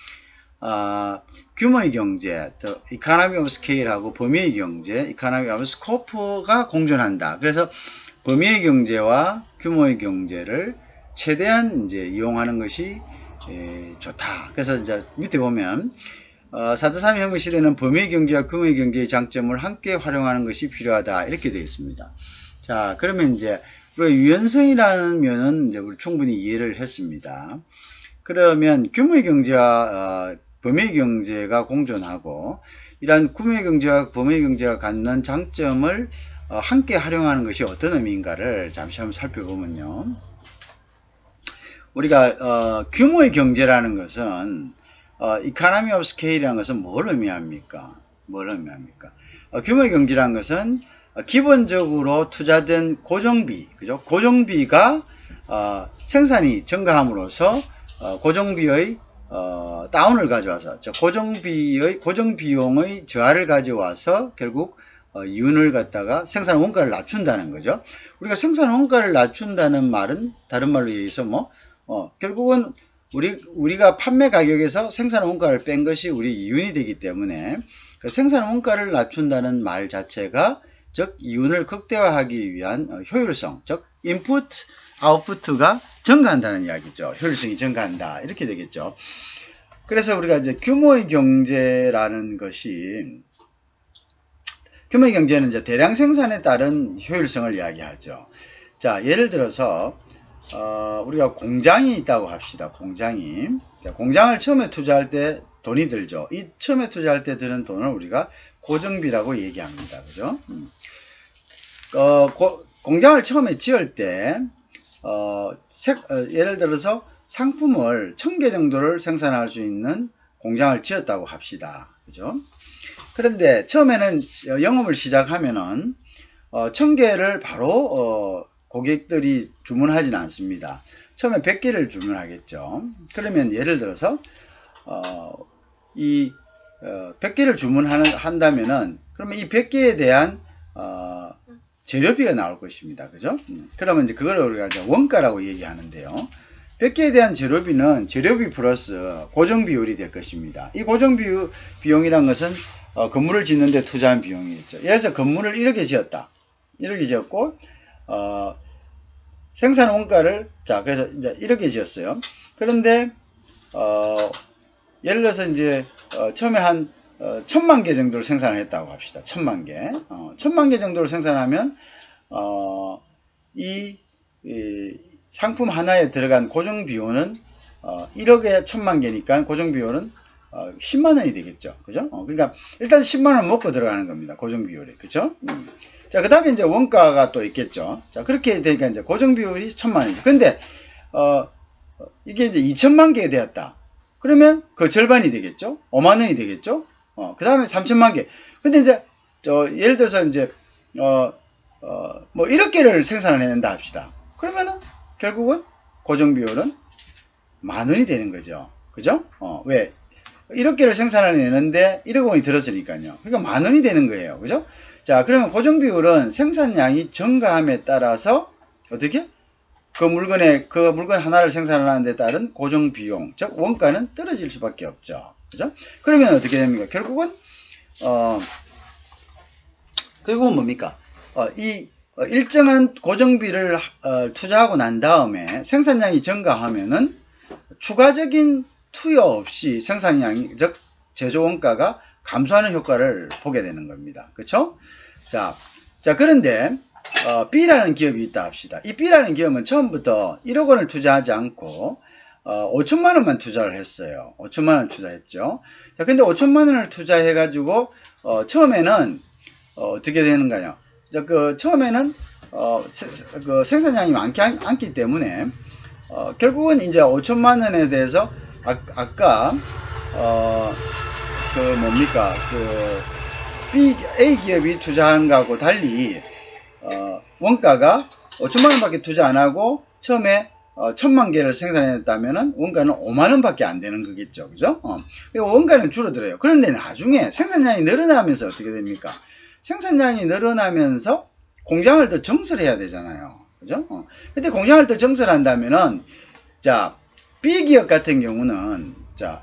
Speaker 1: 규모의 경제, economy of scale하고 범위의 경제, economy of scope가 공존한다. 그래서 범위의 경제와 규모의 경제를 최대한 이제 이용하는 것이 좋다. 그래서 이제 밑에 보면 4차 산업혁명 시대는 범위의 경제와 규모의 경제의 장점을 함께 활용하는 것이 필요하다. 이렇게 되어 있습니다. 자, 그러면 이제 유연성이라는 면은 이제 우리 충분히 이해를 했습니다. 그러면 규모의 경제와 범위의 경제가 공존하고 이러한 규모의 경제와 범위의 경제가 갖는 장점을 함께 활용하는 것이 어떤 의미인가를 잠시 한번 살펴보면요. 우리가 규모의 경제라는 것은 economy of scale이라는 것은 뭘 의미합니까? 규모의 경제라는 것은 기본적으로 투자된 고정비, 그죠? 고정비가 생산이 증가함으로써 고정비의 다운을 가져와서 고정비용의 저하를 가져와서 결국 이윤을 갖다가 생산 원가를 낮춘다는 거죠. 우리가 생산 원가를 낮춘다는 말은 다른 말로 얘기해서 결국은 우리가 판매 가격에서 생산 원가를 뺀 것이 우리 이윤이 되기 때문에 그 생산 원가를 낮춘다는 말 자체가 즉 이윤을 극대화하기 위한 효율성, 즉 인풋, 아웃풋가 증가한다는 이야기죠. 효율성이 증가한다. 이렇게 되겠죠. 그래서 우리가 이제 규모의 경제라는 것이 규모의 경제는 이제 대량 생산에 따른 효율성을 이야기하죠. 자, 예를 들어서 우리가 공장이 있다고 합시다. 공장을 처음에 투자할 때 돈이 들죠. 이 처음에 투자할 때 드는 돈을 우리가 고정비라고 얘기합니다. 그죠? 공장을 처음에 지을 때, 예를 들어서 상품을 1000개 정도를 생산할 수 있는 공장을 지었다고 합시다. 그죠? 그런데 처음에는 영업을 시작하면은 1000개를 바로 고객들이 주문하지는 않습니다. 처음에 100개를 주문하겠죠. 그러면 예를 들어서 100개를 주문한다면은 그러면 이 100개에 대한 재료비가 나올 것입니다. 그죠? 그러면 이제 그걸 우리가 이제 원가라고 얘기하는데요. 100개에 대한 재료비는 재료비 플러스 고정비율이 될 것입니다. 이 고정비용이란 것은 건물을 짓는데 투자한 비용이겠죠. 예를 들어서 건물을 이렇게 지었다. 이렇게 지었고 생산 원가를 그래서 이제 이렇게 지었어요. 그런데 예를 들어서 이제 처음에 한 1000만 개 정도를 생산을 했다고 합시다. 1000만 개. 1000만 개 정도를 생산하면 이 상품 하나에 들어간 고정 비용은 1억에 1000만 개니까 고정 비용은 10만 원이 되겠죠. 그죠? 그러니까 일단 10만 원 먹고 들어가는 겁니다. 고정 비율이. 그죠? 자, 그 다음에 이제 원가가 또 있겠죠. 자, 그렇게 되니까 이제 고정 비율이 1000만 원이죠. 근데 이게 이제 2000만 개 되었다. 그러면 그 절반이 되겠죠? 5만 원이 되겠죠? 그 다음에 3000만 개. 근데 이제 예를 들어서 이제 뭐 1억 개를 생산을 해낸다 합시다. 그러면은 결국은 고정 비율은 10,000원이 되는 거죠. 그죠? 왜? 1억 개를 생산을 해내는데 1억 원이 들었으니까요. 그러니까 10,000원이 되는 거예요. 그죠? 자, 그러면 고정 비율은 생산량이 증가함에 따라서 어떻게? 그 물건 하나를 생산하는 데 따른 고정 비용, 즉 원가는 떨어질 수밖에 없죠. 그죠? 그러면 어떻게 됩니까? 결국은 뭡니까? 이 일정한 고정비를 투자하고 난 다음에 생산량이 증가하면은 추가적인 투여 없이 생산량이, 즉 제조 원가가 감소하는 효과를 보게 되는 겁니다. 그렇죠? 자, 그런데 B라는 기업이 있다 합시다. 이 B라는 기업은 처음부터 1억 원을 투자하지 않고 5천만 원만 투자를 했어요. 5천만 원 투자했죠. 자, 근데 5천만 원을 투자해 가지고 처음에는 어떻게 되는가요? 자, 처음에는 그 생산량이 많지 않기 때문에 결국은 이제 5천만 원에 대해서 아까 A 기업이 투자한 거하고 달리 원가가 5천만 원밖에 투자 안 하고 처음에 1000만 개를 생산했다면은 원가는 5만 원밖에 안 되는 거겠죠. 그죠? 원가는 줄어들어요. 그런데 나중에 생산량이 늘어나면서 어떻게 됩니까? 생산량이 늘어나면서 공장을 더 정설해야 되잖아요. 그죠? 근데 공장을 더 정설한다면은 자, B 기업 같은 경우는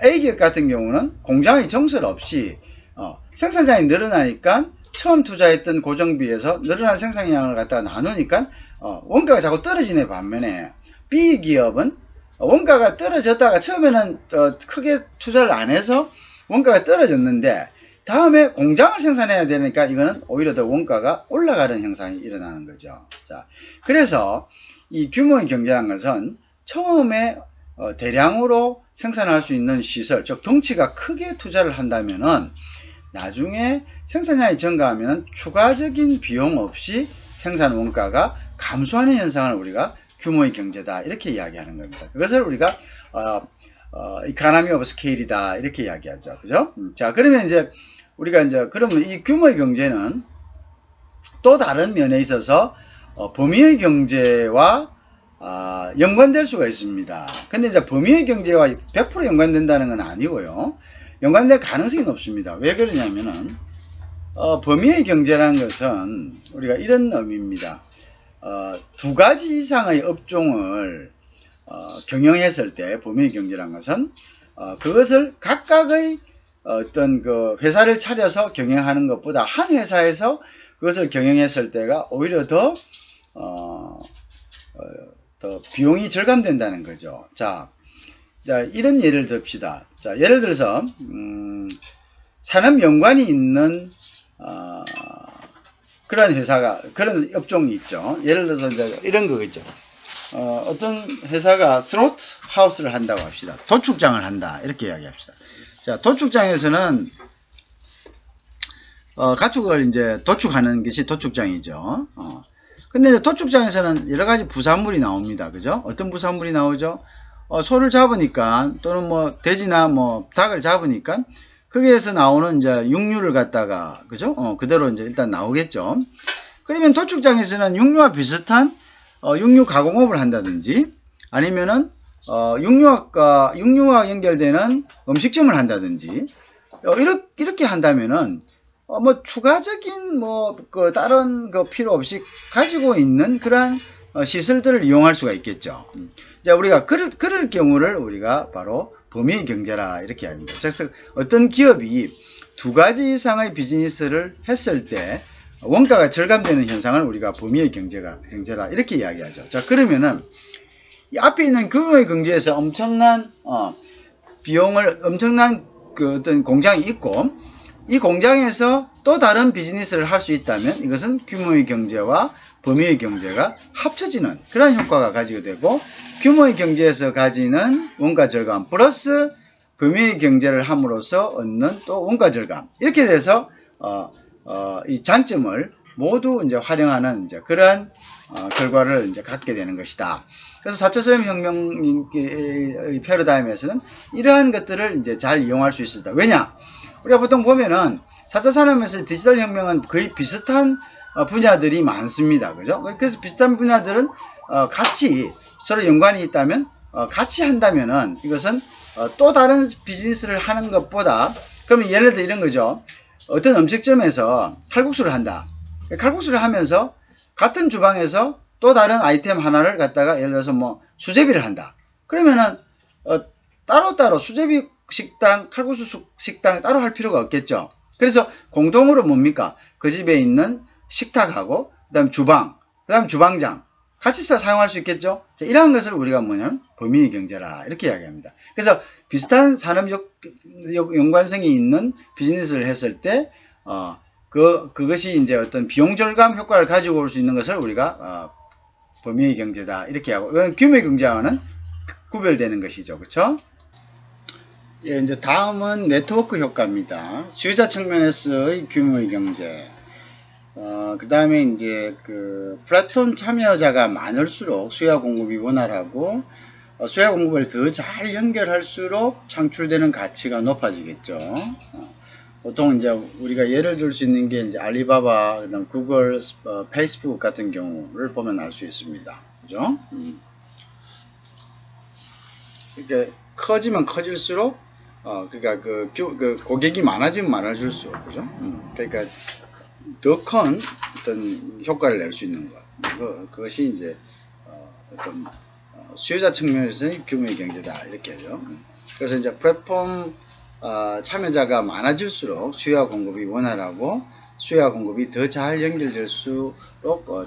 Speaker 1: A 기업 같은 경우는 공장의 정설 없이 생산량이 늘어나니까 처음 투자했던 고정비에서 늘어난 생산량을 갖다가 나누니까 원가가 자꾸 떨어지는 반면에 B 기업은 원가가 떨어졌다가 처음에는 크게 투자를 안 해서 원가가 떨어졌는데 다음에 공장을 생산해야 되니까 이거는 오히려 더 원가가 올라가는 현상이 일어나는 거죠. 자, 그래서 이 규모의 경제라는 것은 처음에 대량으로 생산할 수 있는 시설, 즉 덩치가 크게 투자를 한다면은 나중에 생산량이 증가하면 추가적인 비용 없이 생산 원가가 감소하는 현상을 우리가 규모의 경제다 이렇게 이야기하는 겁니다. 그것을 우리가 economy of scale이다 이렇게 이야기하죠. 그죠? 자, 그러면 이제 우리가 그러면 이 규모의 경제는 또 다른 면에 있어서 범위의 경제와 연관될 수가 있습니다. 근데 이제 범위의 경제와 100% 연관된다는 건 아니고요. 연관될 가능성이 높습니다. 왜 그러냐면은 범위의 경제라는 것은 우리가 이런 의미입니다. 두 가지 이상의 업종을 경영했을 때 범위의 경제라는 것은 그것을 각각의 어떤 그 회사를 차려서 경영하는 것보다 한 회사에서 그것을 경영했을 때가 오히려 더 비용이 절감된다는 거죠. 자, 이런 예를 듭시다. 자, 예를 들어서 산업 연관이 있는 그런 회사가 그런 업종이 있죠. 예를 들어서 이제 이런 거 있죠. 어떤 회사가 스로트 하우스를 한다고 합시다. 도축장을 한다 이렇게 이야기합시다. 자, 도축장에서는 가축을 이제 도축하는 것이 도축장이죠. 근데 이제 도축장에서는 여러 가지 부산물이 나옵니다. 그죠? 어떤 부산물이 나오죠? 소를 잡으니까 또는 뭐 돼지나 뭐 닭을 잡으니까 거기에서 나오는 이제 육류를 갖다가 그죠? 그대로 이제 일단 나오겠죠. 그러면 도축장에서는 육류와 비슷한 육류 가공업을 한다든지 아니면은 육류와 연결되는 음식점을 한다든지 이렇게 한다면은 뭐 추가적인 뭐 그 다른 거 필요 없이 가지고 있는 그러한 시설들을 이용할 수가 있겠죠. 자, 우리가 그럴 경우를 우리가 바로 범위의 경제라 이렇게 합니다. 그래서 어떤 기업이 두 가지 이상의 비즈니스를 했을 때 원가가 절감되는 현상을 우리가 범위의 경제라 이렇게 이야기하죠. 자, 그러면은 이 앞에 있는 규모의 경제에서 엄청난 엄청난 그 어떤 공장이 있고 이 공장에서 또 다른 비즈니스를 할 수 있다면 이것은 규모의 경제와 범위의 경제가 합쳐지는 그런 효과가 가지게 되고 규모의 경제에서 가지는 원가 절감 플러스 범위의 경제를 함으로써 얻는 또 원가 절감 이렇게 돼서 이 장점을 모두 이제 활용하는 이제 그러한 결과를 이제 갖게 되는 것이다. 그래서 4차 산업혁명의 패러다임에서는 이러한 것들을 이제 잘 이용할 수 있었다. 왜냐? 우리가 보통 보면은 4차 산업에서 디지털 혁명은 거의 비슷한 분야들이 많습니다. 그죠? 그래서 비슷한 분야들은 같이 서로 연관이 있다면 같이 한다면은 이것은 또 다른 비즈니스를 하는 것보다 그러면 예를 들어 이런 거죠. 어떤 음식점에서 칼국수를 한다. 칼국수를 하면서 같은 주방에서 또 다른 아이템 하나를 갖다가 예를 들어서 뭐 수제비를 한다. 그러면은 따로따로 수제비 식당, 칼국수 식당 따로 할 필요가 없겠죠. 그래서 공동으로 뭡니까? 그 집에 있는 식탁하고 그다음 주방, 그다음 주방장 같이 사용할 수 있겠죠. 자, 이러한 것을 우리가 뭐냐면 범위의 경제라 이렇게 이야기합니다. 그래서 비슷한 산업 연관성이 있는 비즈니스를 했을 때 그것이 이제 어떤 비용 절감 효과를 가지고 올 수 있는 것을 우리가 범위의 경제다 이렇게 하고 이건 규모의 경제와는 구별되는 것이죠. 그렇죠? 예, 이제 다음은 네트워크 효과입니다. 수요자 측면에서의 규모의 경제. 그 다음에 이제 그 플랫폼 참여자가 많을수록 수요와 공급이 원활하고 수요와 공급을 더 잘 연결할수록 창출되는 가치가 높아지겠죠. 보통 이제 우리가 예를 들 수 있는 게 이제 알리바바, 그다음 구글, 페이스북 같은 경우를 보면 알 수 있습니다. 그죠? 이렇게 커지면 커질수록 그러니까 그 고객이 많아지면 많아질수록 그죠? 그러니까 더 큰 어떤 효과를 낼 수 있는 것. 그것이 이제 어떤 수요자 측면에서의 규모의 경제다 이렇게 하죠. 그래서 이제 플랫폼 참여자가 많아질수록 수요와 공급이 원활하고 수요와 공급이 더 잘 연결될수록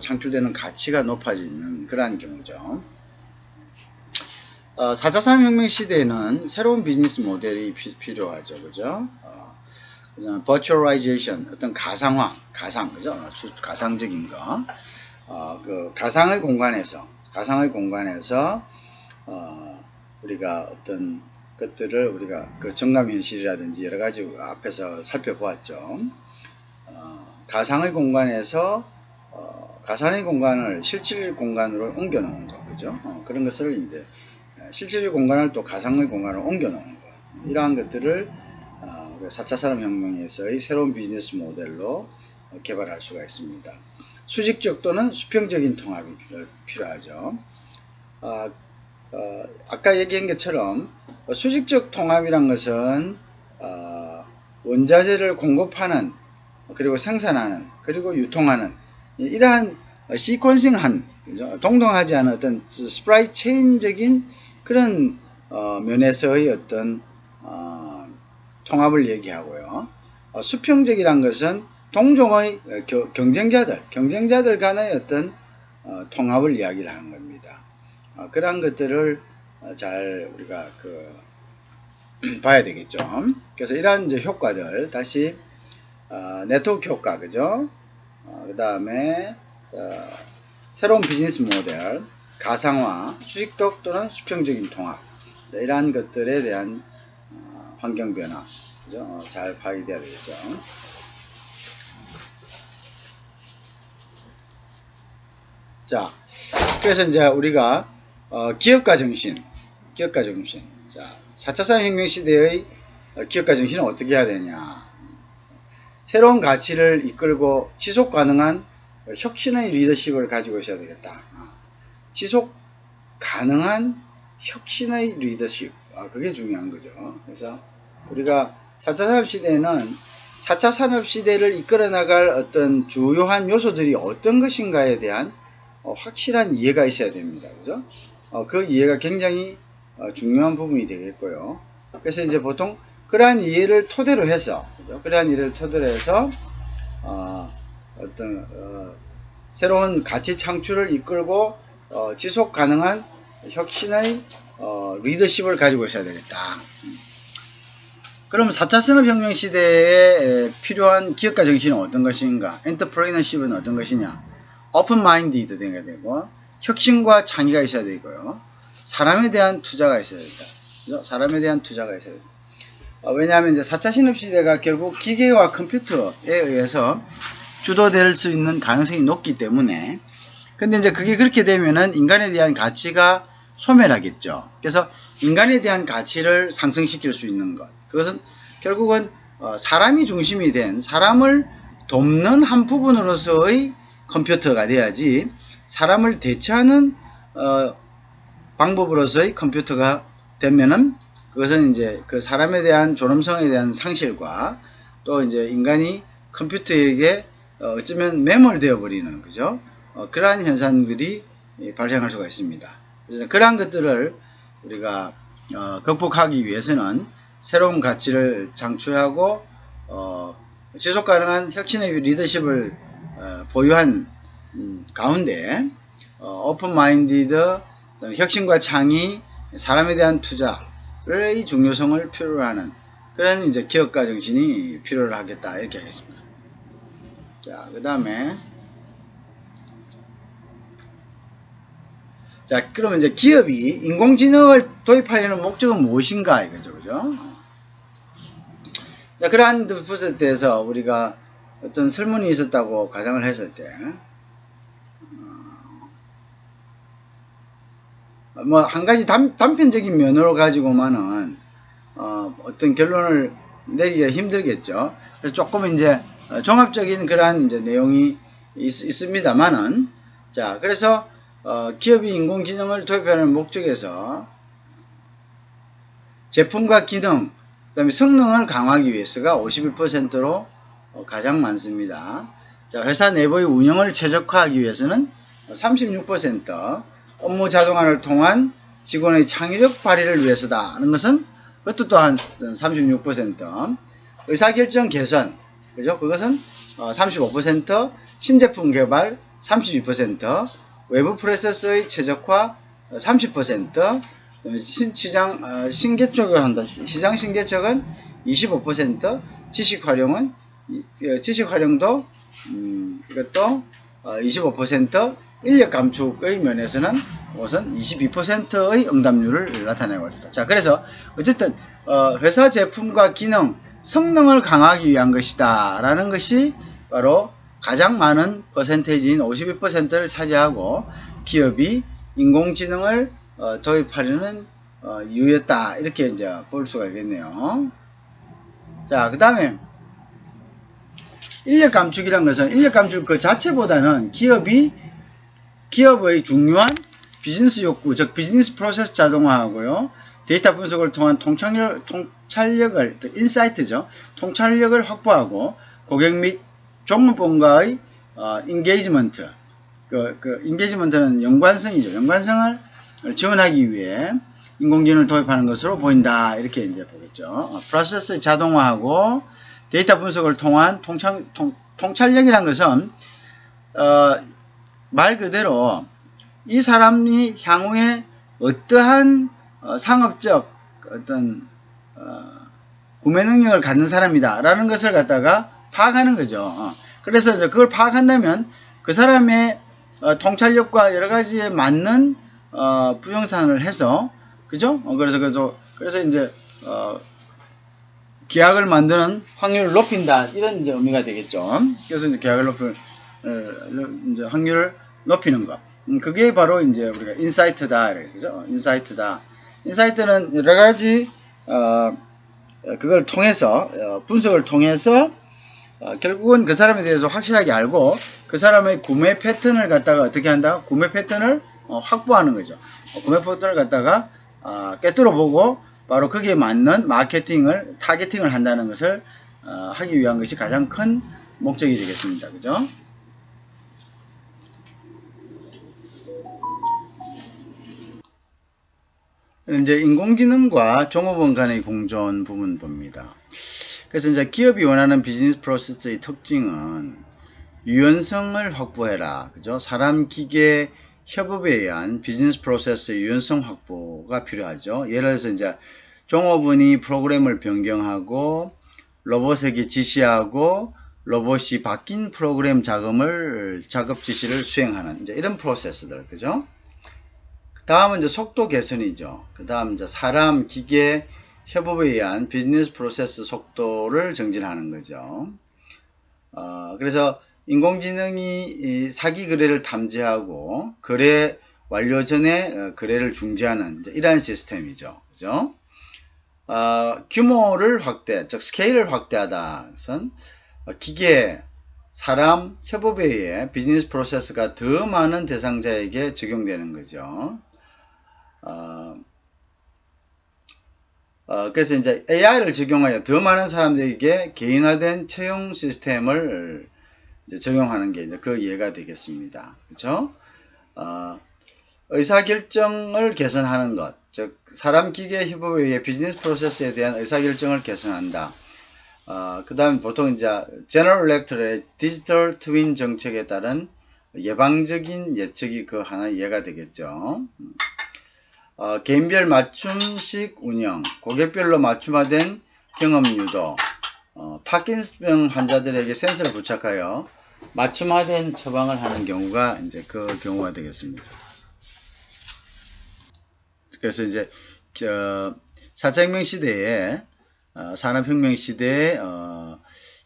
Speaker 1: 창출되는 가치가 높아지는 그러한 경우죠. 4차 산업혁명 시대에는 새로운 비즈니스 모델이 필요하죠. 그죠? virtualization, 어떤 가상화, 그죠? 가상적인 거. 그 가상의 공간에서, 우리가 어떤 것들을 우리가 그 정감현실이라든지 여러 가지 앞에서 살펴보았죠. 가상의 공간에서, 가상의 공간을 실질 공간으로 옮겨 놓은 거, 그죠? 그런 것을 이제 실질적 공간을 또 가상의 공간으로 옮겨 놓은 거. 이러한 것들을 4차 산업혁명에서의 새로운 비즈니스 모델로 개발할 수가 있습니다. 수직적 또는 수평적인 통합이 필요하죠. 아까 얘기한 것처럼 수직적 통합이란 것은 원자재를 공급하는 그리고 생산하는 그리고 유통하는 이러한 시퀀싱한 그죠? 동등하지 않은 어떤 스프라이 체인적인 그런 면에서의 어떤 통합을 얘기하고요. 수평적이란 것은 동종의 경쟁자들 간의 어떤 통합을 이야기를 하는 겁니다. 그러한 것들을 잘 우리가 봐야 되겠죠. 그래서 이러한 이제 효과들 다시 네트워크 효과 그죠? 그 다음에 새로운 비즈니스 모델, 가상화, 수직적 또는 수평적인 통합 이러한 것들에 대한 환경 변화, 그죠? 잘 파악이 돼야 되겠죠. 자, 그래서 이제 우리가 기업가 정신. 자, 4차 산업혁명 시대의 기업가 정신은 어떻게 해야 되냐? 새로운 가치를 이끌고 지속 가능한 혁신의 리더십을 가지고 있어야 되겠다. 지속 가능한 혁신의 리더십. 그게 중요한 거죠. 그래서 우리가 4차 산업시대에는 4차 산업시대를 이끌어 나갈 어떤 주요한 요소들이 어떤 것인가에 대한 확실한 이해가 있어야 됩니다. 그죠? 그 이해가 굉장히 중요한 부분이 되겠고요. 그래서 이제 보통 그러한 이해를 토대로 해서, 그죠? 그러한 이해를 토대로 해서 어떤 새로운 가치 창출을 이끌고 지속 가능한 혁신의 리더십을 가지고 있어야 되겠다. 그럼 4차 산업혁명 시대에 필요한 기업가 정신은 어떤 것인가? 엔터프레이너십은 어떤 것이냐? 오픈 마인디드 되어야 되고, 혁신과 창의가 있어야 되고요. 사람에 대한 투자가 있어야 된다. 그죠? 사람에 대한 투자가 있어야 된다. 왜냐하면 이제 4차 산업시대가 결국 기계와 컴퓨터에 의해서 주도될 수 있는 가능성이 높기 때문에, 근데 이제 그게 그렇게 되면은 인간에 대한 가치가 소멸하겠죠. 그래서 인간에 대한 가치를 상승시킬 수 있는 것. 그것은 결국은 사람이 중심이 된, 사람을 돕는 한 부분으로서의 컴퓨터가 돼야지, 사람을 대체하는 방법으로서의 컴퓨터가 되면은 그것은 이제 그 사람에 대한 존엄성에 대한 상실과 또 이제 인간이 컴퓨터에게 어쩌면 매몰되어 버리는, 그죠? 그러한 현상들이 발생할 수가 있습니다. 그래서 그러한 것들을 우리가 극복하기 위해서는 새로운 가치를 창출하고 지속 가능한 혁신의 리더십을 보유한 가운데 오픈 마인디드, 혁신과 창의, 사람에 대한 투자의 중요성을 필요로 하는 그런 이제 기업가 정신이 필요로 하겠다, 이렇게 하겠습니다. 자, 그 다음에 자, 그러면 이제 기업이 인공지능을 도입하려는 목적은 무엇인가 이거죠, 그죠? 자, 그러한 부분에서 우리가 어떤 설문이 있었다고 가정을 했을 때, 뭐 한 가지 단편적인 면으로 가지고만은 어떤 결론을 내기가 힘들겠죠. 그래서 조금 이제 종합적인 그러한 이제 내용이 있습니다만은, 자, 그래서 기업이 인공지능을 도입하는 목적에서 제품과 기능, 그 다음에 성능을 강화하기 위해서가 51%로 가장 많습니다. 자, 회사 내부의 운영을 최적화하기 위해서는 36%, 업무 자동화를 통한 직원의 창의력 발휘를 위해서다 하는 것은 그것도 또한 36%, 의사결정 개선, 그죠? 그것은 35%, 신제품 개발 32%, 외부 프로세스의 최적화 30%, 시장 개척을 한다. 시장 신개척은 25%, 지식 활용도 이것도 25%, 인력 감축의 면에서는 우선 22%의 응답률을 나타내고 있습니다. 자, 그래서 어쨌든 회사 제품과 기능, 성능을 강화하기 위한 것이다 라는 것이 바로 가장 많은 퍼센테이지인 51%를 차지하고, 기업이 인공지능을 도입하려는 이유였다, 이렇게 이제 볼 수가 있겠네요. 자, 그 다음에 인력 감축이란 것은, 인력 감축 그 자체보다는 기업의 중요한 비즈니스 욕구, 즉 비즈니스 프로세스 자동화하고요, 데이터 분석을 통한 통찰력을, 인사이트죠. 통찰력을 확보하고, 고객 및 종업원과의 인게이지먼트, 인게이지먼트는 연관성이죠. 연관성을 지원하기 위해 인공지능을 도입하는 것으로 보인다, 이렇게 이제 보겠죠. 프로세스 자동화하고 데이터 분석을 통한 통찰력이라는 것은 말 그대로 이 사람이 향후에 어떠한 상업적 어떤 구매 능력을 갖는 사람이다 라는 것을 갖다가 파악하는 거죠. 그래서 이제 그걸 파악한다면 그 사람의 통찰력과 여러 가지에 맞는 부정산을 해서, 그죠? 그래서 이제 계약을 만드는 확률을 높인다. 이런 이제 의미가 되겠죠. 그래서 이제 계약을 이제 확률을 높이는 것. 그게 바로 이제 우리가 인사이트다. 그죠? 인사이트다. 인사이트는 여러 가지, 그걸 통해서, 분석을 통해서, 결국은 그 사람에 대해서 확실하게 알고, 그 사람의 구매 패턴을 갖다가 어떻게 한다? 구매 패턴을 확보하는 거죠. 구매 패턴을 갖다가, 꿰뚫어 보고, 바로 거기에 맞는 마케팅을, 타겟팅을 한다는 것을, 하기 위한 것이 가장 큰 목적이 되겠습니다. 그죠? 이제 인공지능과 종업원 간의 공존 부분 봅니다. 그래서 이제 기업이 원하는 비즈니스 프로세스의 특징은 유연성을 확보해라. 그죠? 사람 기계 협업에 의한 비즈니스 프로세스의 유연성 확보가 필요하죠. 예를 들어서 이제 종업원이 프로그램을 변경하고 로봇에게 지시하고 로봇이 바뀐 프로그램 작업 지시를 수행하는 이제 이런 프로세스들. 그죠? 다음은 이제 속도 개선이죠. 그 다음 이제 사람, 기계, 협업에 의한 비즈니스 프로세스 속도를 정진하는 거죠. 그래서 인공지능이 사기 거래를 탐지하고 거래 완료 전에 거래를 중지하는 이러한 시스템이죠. 그죠? 규모를 확대, 즉 스케일을 확대하다. 그래서 기계, 사람, 협업에 의해 비즈니스 프로세스가 더 많은 대상자에게 적용되는 거죠. 그래서 이제 AI를 적용하여 더 많은 사람들에게 개인화된 채용 시스템을 이제 적용하는 게 이제 그 예가 되겠습니다. 그렇죠? 의사결정을 개선하는 것, 즉 사람 기계 협업에 의해 비즈니스 프로세스에 대한 의사결정을 개선한다. 그 다음 보통 이제 제너럴 일렉트릭의 디지털 트윈 정책에 따른 예방적인 예측이 그 하나의 예가 되겠죠. 개인별 맞춤식 운영, 고객별로 맞춤화된 경험 유도, 파킨슨병 환자들에게 센서를 부착하여 맞춤화된 처방을 하는 경우가 이제 그 경우가 되겠습니다. 그래서 이제 4차 혁명 시대에 산업혁명 시대에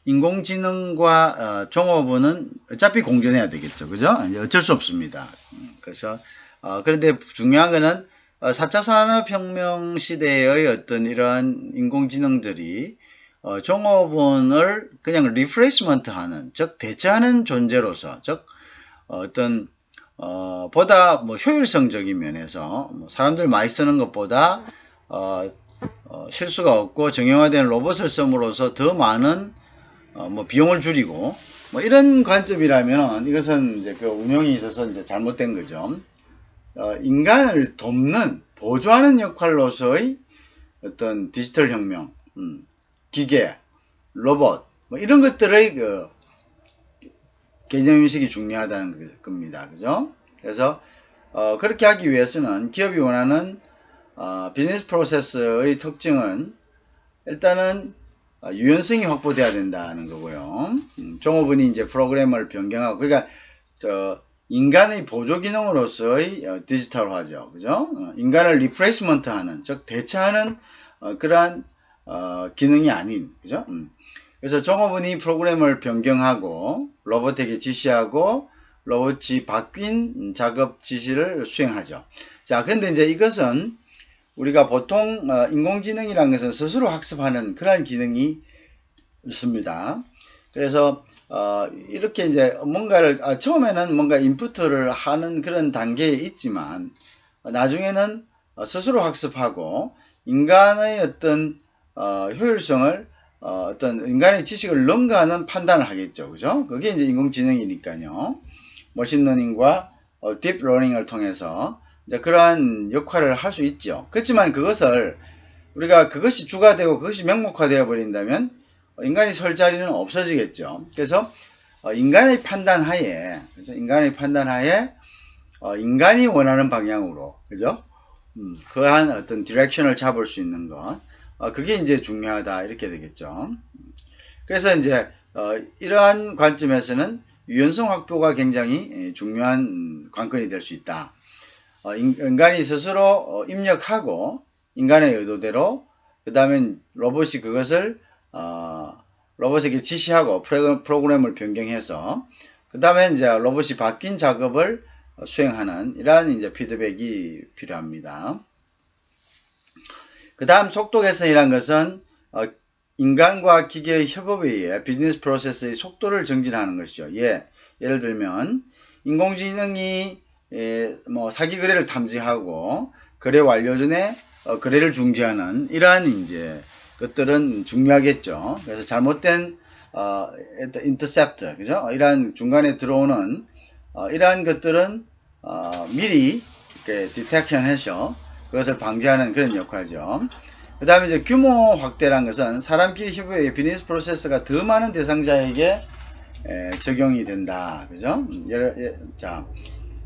Speaker 1: 인공지능과 종업원은 어차피 공존해야 되겠죠. 그죠? 이제 어쩔 수 없습니다. 그래서 그런데 중요한 거는 4차 산업혁명 시대의 어떤 이러한 인공지능들이 종업원을 그냥 리프레이스먼트 하는, 즉 대체하는 존재로서, 즉 어떤 보다 뭐 효율성적인 면에서 사람들 많이 쓰는 것보다 실수가 없고 정형화된 로봇을 씀으로써 더 많은 뭐 비용을 줄이고 뭐 이런 관점이라면 이것은 이제 그 운영이 있어서 이제 잘못된 거죠. 인간을 돕는, 보조하는 역할로서의 어떤 디지털 혁명, 기계, 로봇, 뭐 이런 것들의 그 개념인식이 중요하다는 겁니다. 그죠? 그래서, 그렇게 하기 위해서는 기업이 원하는, 비즈니스 프로세스의 특징은 일단은 유연성이 확보돼야 된다는 거고요. 종업원이 이제 프로그램을 변경하고, 그러니까, 인간의 보조 기능으로서의 디지털화죠. 그죠? 인간을 리프레이스먼트 하는, 즉, 대체하는, 그러한, 기능이 아닌, 그죠? 그래서 종업원이 프로그램을 변경하고, 로봇에게 지시하고, 로봇이 바뀐 작업 지시를 수행하죠. 자, 근데 이제 이것은 우리가 보통, 인공지능이라는 것은 스스로 학습하는 그러한 기능이 있습니다. 그래서, 이렇게 이제 뭔가를, 처음에는 뭔가 인풋을 하는 그런 단계에 있지만, 나중에는 스스로 학습하고, 인간의 어떤, 효율성을, 어떤 인간의 지식을 능가하는 판단을 하겠죠. 그죠? 그게 이제 인공지능이니까요. 머신러닝과 딥러닝을 통해서, 이제 그러한 역할을 할 수 있죠. 그렇지만 그것을, 우리가 그것이 주가 되고 그것이 명목화되어 버린다면, 인간이 설 자리는 없어지겠죠. 그래서 인간의 판단하에, 그죠? 인간의 판단하에 인간이 원하는 방향으로, 그죠? 그한 어떤 디렉션을 잡을 수 있는 것, 그게 이제 중요하다 이렇게 되겠죠. 그래서 이제 이러한 관점에서는 유연성 확보가 굉장히 중요한 관건이 될 수 있다. 인간이 스스로 입력하고 인간의 의도대로, 그 다음에 로봇이 그것을 로봇에게 지시하고 프로그램을 변경해서 그 다음에 이제 로봇이 바뀐 작업을 수행하는 이러한 이제 피드백이 필요합니다. 그 다음 속도 개선이란 것은 인간과 기계의 협업에 의해 비즈니스 프로세스의 속도를 정진하는 것이죠. 예를 들면 인공지능이 뭐 사기 거래를 탐지하고 거래 완료 전에 거래를 중지하는 이러한 이제 것들은 중요하겠죠. 그래서 잘못된 intercept, 그죠? 이러한 중간에 들어오는 이러한 것들은 미리 이렇게 디텍션해서 그것을 방지하는 그런 역할이죠. 그 다음에 이제 규모 확대란 것은 사람 기계 협업의 비즈니스 프로세스가 더 많은 대상자에게 적용이 된다. 그죠? 자,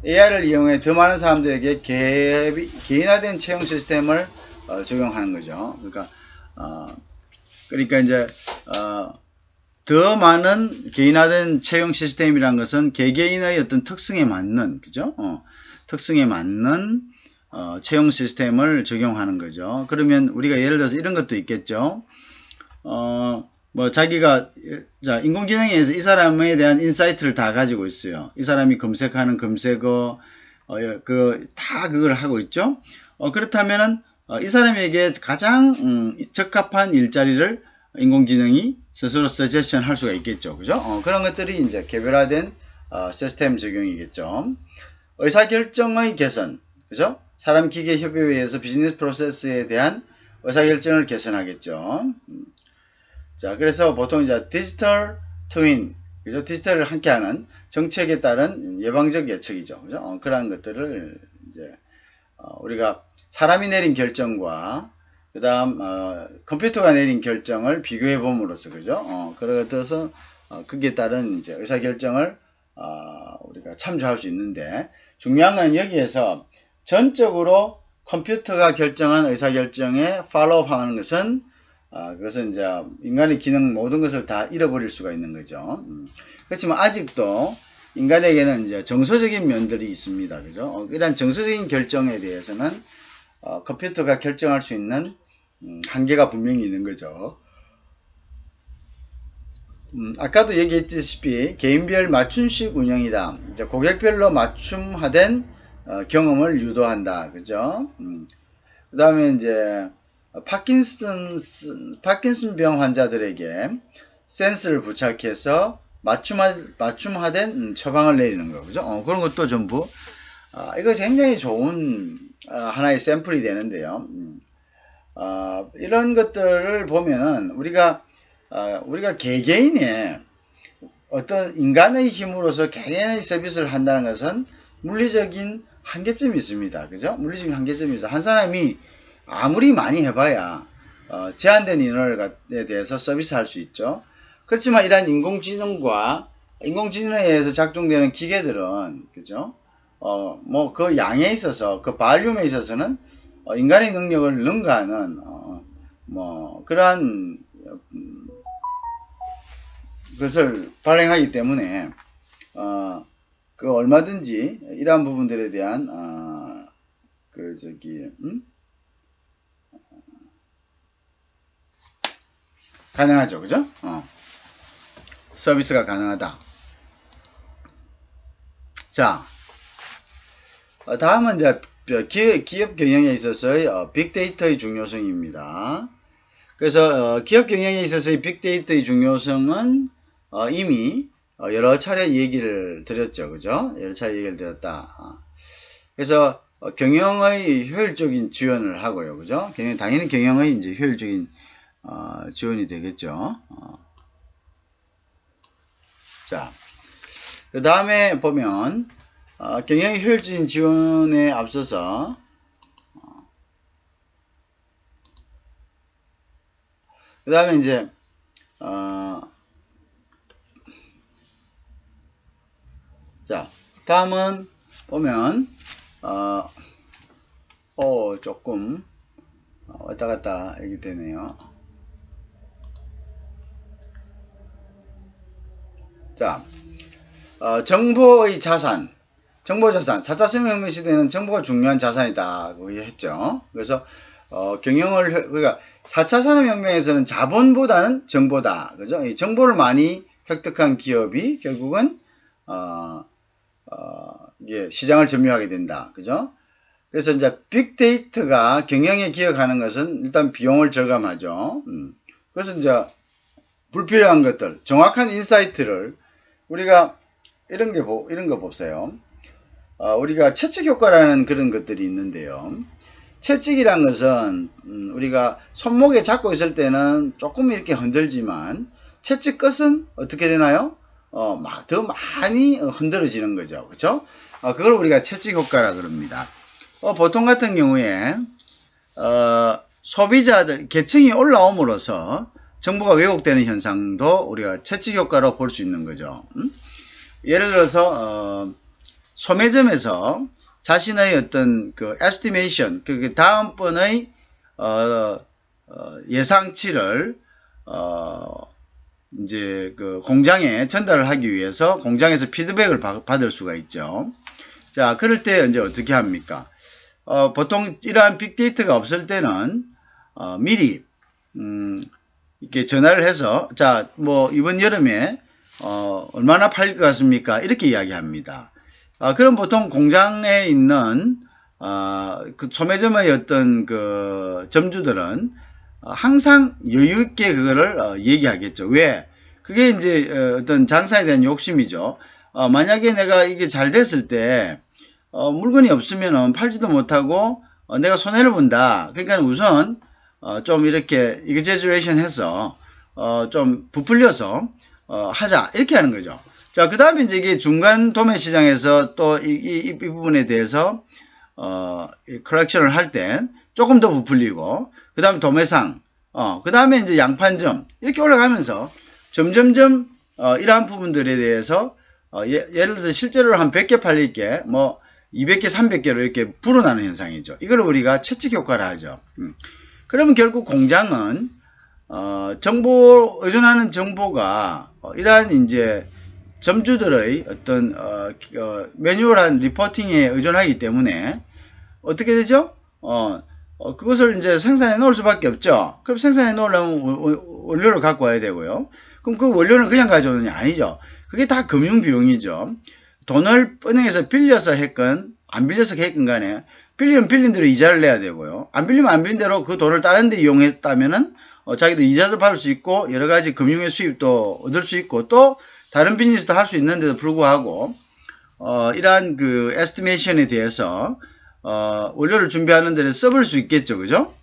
Speaker 1: AI를 이용해 더 많은 사람들에게 개인화된 채용 시스템을 적용하는 거죠. 그러니까 이제 더 많은 개인화된 채용 시스템이란 것은 개개인의 어떤 특성에 맞는, 그죠? 특성에 맞는 채용 시스템을 적용하는 거죠. 그러면 우리가 예를 들어서 이런 것도 있겠죠. 뭐 자기가 자 인공지능에서 이 사람에 대한 인사이트를 다 가지고 있어요. 이 사람이 검색하는 검색어 다 그걸 하고 있죠. 그렇다면은 이 사람에게 가장 적합한 일자리를 인공지능이 스스로 서제션 할 수가 있겠죠. 그죠? 그런 것들이 이제 개별화된 시스템 적용이겠죠. 의사결정의 개선, 그죠? 사람 기계 협의에 의해서 비즈니스 프로세스에 대한 의사결정을 개선하겠죠. 자, 그래서 보통 이제 디지털 트윈, 그죠? 디지털을 함께하는 정책에 따른 예방적 예측이죠. 그죠? 그러한 것들을 이제 우리가 사람이 내린 결정과 그 다음 컴퓨터가 내린 결정을 비교해 봄으로써, 그죠? 그래서 거기에 따른 이제 의사결정을 우리가 참조할 수 있는데, 중요한 건 여기에서 전적으로 컴퓨터가 결정한 의사결정에 팔로우 하는 것은 그것은 이제 인간의 기능 모든 것을 다 잃어버릴 수가 있는 거죠. 그렇지만 아직도 인간에게는 이제 정서적인 면들이 있습니다. 그죠? 이런 정서적인 결정에 대해서는 컴퓨터가 결정할 수 있는 한계가 분명히 있는 거죠. 아까도 얘기했다시피 개인별 맞춤식 운영이다. 이제 고객별로 맞춤화된 경험을 유도한다. 그죠? 그 다음에 이제 파킨슨병 환자들에게 센스를 부착해서 맞춤화된 처방을 내리는 거. 그죠? 그런 것도 전부 이거 굉장히 좋은 하나의 샘플이 되는데요. 이런 것들을 보면은 우리가 개개인의 어떤 인간의 힘으로서 개개인의 서비스를 한다는 것은 물리적인 한계점이 있습니다. 그죠? 물리적인 한계점이 있어. 한 사람이 아무리 많이 해봐야 제한된 인원에 대해서 서비스할 수 있죠. 그렇지만 이러한 인공지능에 의해서 작동되는 기계들은, 그죠? 뭐 그 양에 있어서, 그 발륨에 있어서는 인간의 능력을 능가하는 뭐 그러한 것을 발행하기 때문에 그 얼마든지 이러한 부분들에 대한 가능하죠. 그죠? 서비스가 가능하다. 자, 다음은 이제 기업 경영에 있어서의 빅데이터의 중요성입니다. 그래서 기업 경영에 있어서의 빅데이터의 중요성은 이미 여러 차례 얘기를 드렸죠. 그죠? 여러 차례 얘기를 드렸다. 그래서 경영의 효율적인 지원을 하고요. 그죠? 당연히 경영의 이제 효율적인 지원이 되겠죠. 자, 그 다음에 보면 경영의 효율적인 지원에 앞서서 그 다음에 이제 자, 다음은 보면 조금 왔다 갔다 이렇게 되네요. 자, 정보의 자산, 4차 산업혁명 시대에는 정보가 중요한 자산이다. 그거 했죠. 그래서 그러니까 4차 산업혁명에서는 자본보다는 정보다. 그죠? 이 정보를 많이 획득한 기업이 결국은, 이제 시장을 점유하게 된다. 그죠? 그래서 이제 빅데이터가 경영에 기여하는 것은 일단 비용을 절감하죠. 그래서 이제 불필요한 것들, 정확한 인사이트를 우리가 이런 거 보세요. 우리가 채찍 효과라는 그런 것들이 있는데요. 채찍이란 것은 우리가 손목에 잡고 있을 때는 조금 이렇게 흔들지만 채찍 끝은 어떻게 되나요? 막 더 많이 흔들어지는 거죠. 그렇죠? 그걸 우리가 채찍 효과라 그럽니다. 보통 같은 경우에 소비자들 계층이 올라옴으로써 정보가 왜곡되는 현상도 우리가 채찍 효과로 볼 수 있는 거죠. 예를 들어서 소매점에서 자신의 어떤 그 estimation, 그 다음번의 예상치를 이제 그 공장에 전달을 하기 위해서 공장에서 피드백을 받을 수가 있죠. 자, 그럴 때 이제 어떻게 합니까? 보통 이러한 빅데이터가 없을 때는 미리 이렇게 전화를 해서 자, 뭐 이번 여름에 얼마나 팔릴 것 같습니까? 이렇게 이야기합니다. 그럼 보통 공장에 있는 그 소매점의 어떤 그 점주들은 항상 여유 있게 그거를 얘기하겠죠. 왜? 그게 이제 어떤 장사에 대한 욕심이죠. 만약에 내가 이게 잘 됐을 때 물건이 없으면은 팔지도 못하고 내가 손해를 본다. 그러니까 우선 좀 이렇게 exaggeration 해서 좀 부풀려서 하자 이렇게 하는 거죠. 자, 그 다음에 이제 이게 중간 도매 시장에서 또 이 부분에 대해서 컬렉션을 할 때 조금 더 부풀리고 그 다음에 도매상 그 다음에 이제 양판점 이렇게 올라가면서 점점점 이러한 부분들에 대해서 예를 들어서 실제로 한 100개 팔릴게 뭐 200개 300개로 이렇게 불어나는 현상이죠. 이걸 우리가 채찍 효과라 하죠. 그러면 결국 공장은 의존하는 정보가 이러한 이제 점주들의 어떤 매뉴얼한 리포팅에 의존하기 때문에 어떻게 되죠? 그것을 이제 생산해 놓을 수밖에 없죠. 그럼 생산해 놓으려면 원료를 갖고 와야 되고요. 그럼 그 원료는 그냥 가져오는 게 아니죠. 그게 다 금융 비용이죠. 돈을 은행에서 빌려서 했건 안 빌려서 했건 간에 빌리면 빌린 대로 이자를 내야 되고요. 안 빌리면 안 빌린 대로 그 돈을 다른 데 이용했다면은 자기도 이자도 받을 수 있고 여러 가지 금융의 수입도 얻을 수 있고 또 다른 비즈니스도 할 수 있는데도 불구하고 이러한 그 에스티메이션에 대해서 원료를 준비하는 데를 써볼 수 있겠죠. 그죠?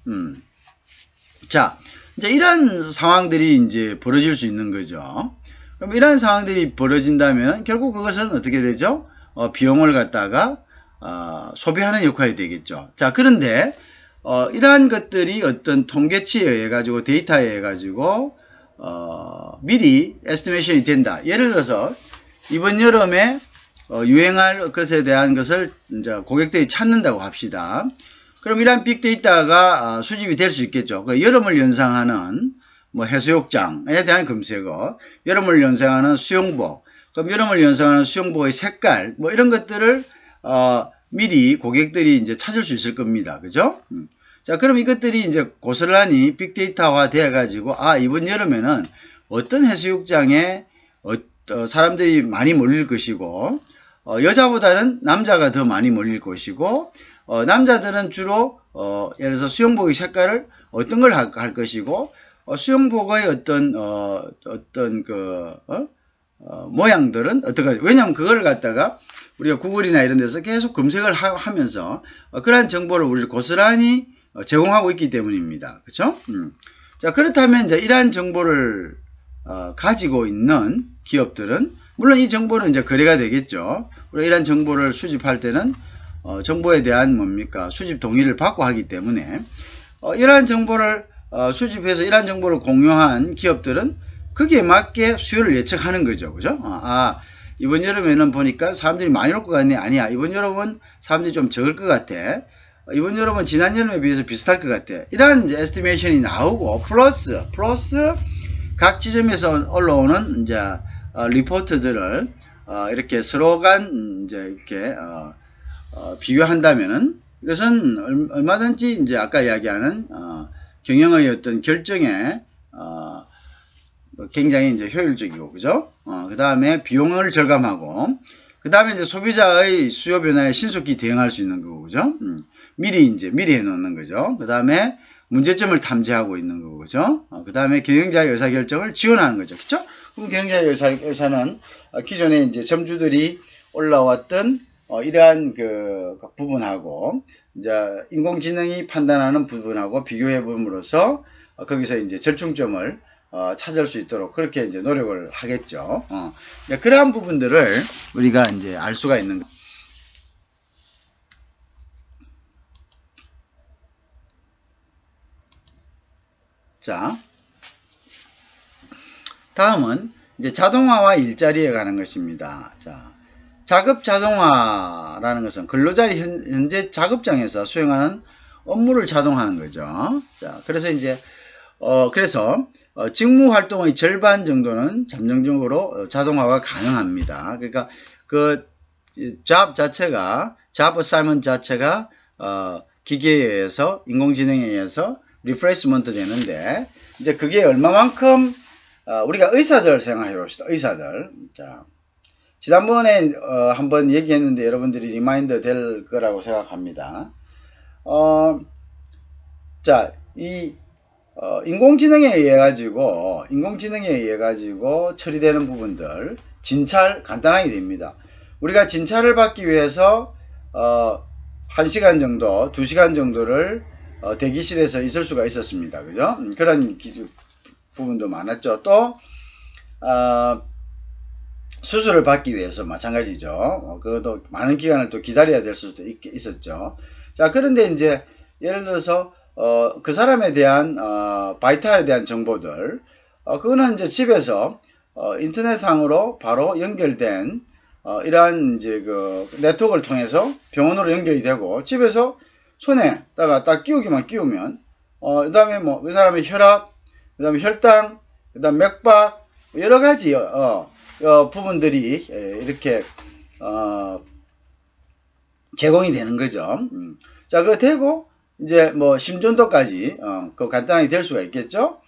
Speaker 1: 자, 이제 이런 상황들이 이제 벌어질 수 있는 거죠. 그럼 이러한 상황들이 벌어진다면 결국 그것은 어떻게 되죠? 비용을 갖다가 소비하는 역할이 되겠죠. 자, 그런데 이러한 것들이 어떤 통계치에 의해 가지고 데이터에 의해 가지고 미리 에스티메이션이 된다. 예를 들어서 이번 여름에 유행할 것에 대한 것을 이제 고객들이 찾는다고 합시다. 그럼 이러한 빅데이터가 수집이 될 수 있겠죠. 그 여름을 연상하는 뭐 해수욕장에 대한 검색어, 여름을 연상하는 수영복, 그럼 여름을 연상하는 수영복의 색깔, 뭐 이런 것들을 미리 고객들이 이제 찾을 수 있을 겁니다. 그죠? 자, 그럼 이것들이 이제 고스란히 빅데이터화 되어 가지고 이번 여름에는 어떤 해수욕장에 사람들이 많이 몰릴 것이고 여자보다는 남자가 더 많이 몰릴 것이고 남자들은 주로 예를 들어서 수영복의 색깔을 어떤 걸 할 것이고 수영복의 어떤 모양들은 어떻게 왜냐하면 그걸 갖다가 우리가 구글이나 이런 데서 계속 검색을 하면서 그러한 정보를 우리 고스란히 제공하고 있기 때문입니다. 그렇죠? 자, 그렇다면 이제 이러한 정보를 가지고 있는 기업들은 물론 이 정보는 이제 거래가 되겠죠. 우리가 이러한 정보를 수집할 때는 정보에 대한 뭡니까? 수집 동의를 받고 하기 때문에 이러한 정보를 수집해서 이러한 정보를 공유한 기업들은 거기에 맞게 수요를 예측하는 거죠. 그죠? 이번 여름에는 보니까 사람들이 많이 올 것 같네. 아니야. 이번 여름은 사람들이 좀 적을 것 같아. 이번 여름은 지난 여름에 비해서 비슷할 것 같아. 이러한 이제 에스티메이션이 나오고 플러스 각 지점에서 올라오는 이제 리포트들을 이렇게 서로 간 이제 이렇게 비교한다면은 이것은 얼마든지 이제 아까 이야기하는 경영의 어떤 결정에 굉장히 이제 효율적이고, 그죠? 그 다음에 비용을 절감하고, 그 다음에 이제 소비자의 수요 변화에 신속히 대응할 수 있는 거고, 그죠? 미리 해놓는 거죠. 그 다음에 문제점을 탐지하고 있는 거고, 그죠? 그 다음에 경영자의 의사결정을 지원하는 거죠. 그죠? 그럼 경영자의 의사는 기존에 이제 점주들이 올라왔던 이러한 그 부분하고, 이제 인공지능이 판단하는 부분하고 비교해 봄으로써 거기서 이제 절충점을 찾을 수 있도록 그렇게 이제 노력을 하겠죠. 그러한 부분들을 우리가 이제 알 수가 있는 거. 자, 다음은 이제 자동화와 일자리에 관한 것입니다. 자, 작업 자동화라는 것은 근로자의 현재 작업장에서 수행하는 업무를 자동화하는 거죠. 자, 그래서 이제 직무 활동의 절반 정도는 잠정적으로 자동화가 가능합니다. 그러니까 그 job assignment 자체가 기계에 의해서 인공지능에 의해서 리프레시먼트 되는데, 이제 그게 얼마만큼 우리가 의사들 생각해 봅시다. 의사들. 자, 지난번에 한번 얘기했는데 여러분들이 리마인드 될 거라고 생각합니다. 자, 이 인공지능에 의해 가지고 처리되는 부분들, 진찰 간단하게 됩니다. 우리가 진찰을 받기 위해서 1시간 정도, 2시간 정도를 대기실에서 있을 수가 있었습니다. 그죠? 그런 부분도 많았죠. 또 수술을 받기 위해서 마찬가지죠. 그것도 많은 기간을 또 기다려야 될 수도 있었죠. 자, 그런데 이제 예를 들어서 그 사람에 대한 바이탈에 대한 정보들, 그거는 이제 집에서 인터넷상으로 바로 연결된 이러한 이제 그 네트워크를 통해서 병원으로 연결이 되고, 집에서 손에다가 딱 끼우면 그 다음에 뭐 그 사람의 혈압, 그 다음에 혈당, 그 다음 맥박, 여러 가지 부분들이 이렇게 제공이 되는 거죠. 자, 그거 되고 이제 뭐 심전도까지 그 간단하게 될 수가 있겠죠.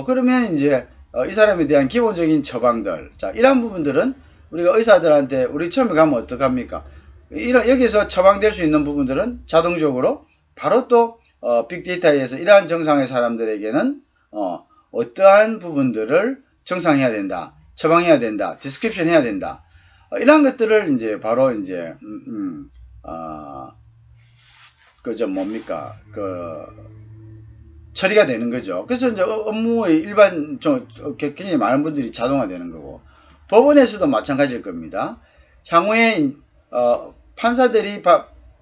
Speaker 1: 그러면 이제 이 사람에 대한 기본적인 처방들, 자, 이런 부분들은 우리가 의사들한테 우리 처음에 가면 어떡합니까? 여기서 처방될 수 있는 부분들은 자동적으로 바로 또 빅데이터에서 이러한 정상의 사람들에게는 어떠한 부분들을 정상해야 된다, 처방해야 된다, 디스크립션 해야 된다, 이러한 것들을 이제 바로 이제 그저 뭡니까, 처리가 되는 거죠. 그래서 이제 업무의 굉장히 많은 분들이 자동화되는 거고, 법원에서도 마찬가지일 겁니다. 향후에 판사들이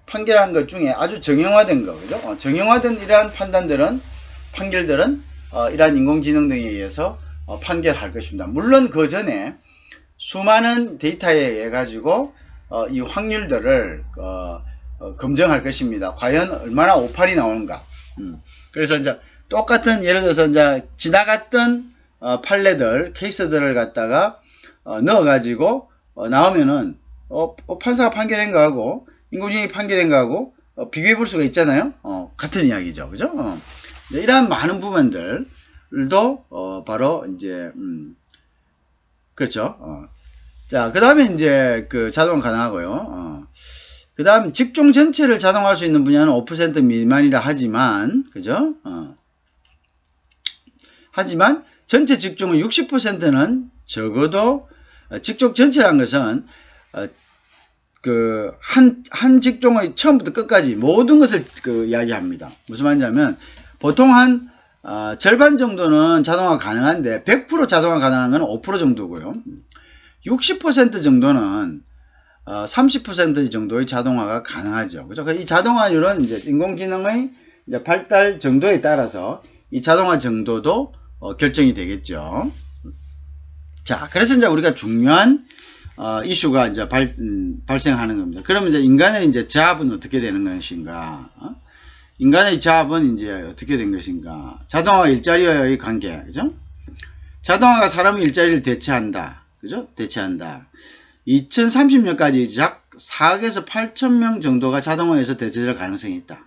Speaker 1: 판결한 것 중에 아주 정형화된 거, 그죠? 정형화된 이러한 판결들은 이러한 인공지능 등에 의해서 판결할 것입니다. 물론 그 전에 수많은 데이터에 의해 가지고 이 확률들을 검증할 것입니다. 과연 얼마나 오판이 나오는가. 그래서 이제 똑같은, 예를 들어서 이제 지나갔던 판례들, 케이스들을 갖다가 넣어가지고 나오면은 판사가 판결한 거하고 인공지능이 판결한 거하고 비교해 볼 수가 있잖아요. 같은 이야기죠, 그죠? 이러한 많은 부분들도 바로 이제 그렇죠. 자, 그 다음에 이제 그 자동화 가능하고요. 그 다음 직종 전체를 자동화할 수 있는 분야는 5% 미만이라 하지만, 그죠? 하지만 전체 직종의 60%는 적어도 직종 전체라는 것은 한 직종의 처음부터 끝까지 모든 것을 이야기합니다. 무슨 말이냐면 보통 한 절반 정도는 자동화 가능한데 100% 자동화 가능한 건 5% 정도고요. 60% 정도는 30% 정도의 자동화가 가능하죠. 그죠? 이 자동화율은 이제 인공지능의 이제 발달 정도에 따라서 이 자동화 정도도 결정이 되겠죠. 자, 그래서 이제 우리가 중요한 이슈가 이제 발생하는 겁니다. 그러면 이제 인간의 이제 잡은 어떻게 되는 것인가? 인간의 잡은 이제 어떻게 된 것인가? 자동화와 일자리와의 관계, 그죠? 자동화가 사람의 일자리를 대체한다, 그죠? 대체한다. 2030년까지 약 4억에서 8천 명 정도가 자동화에서 대체될 가능성이 있다.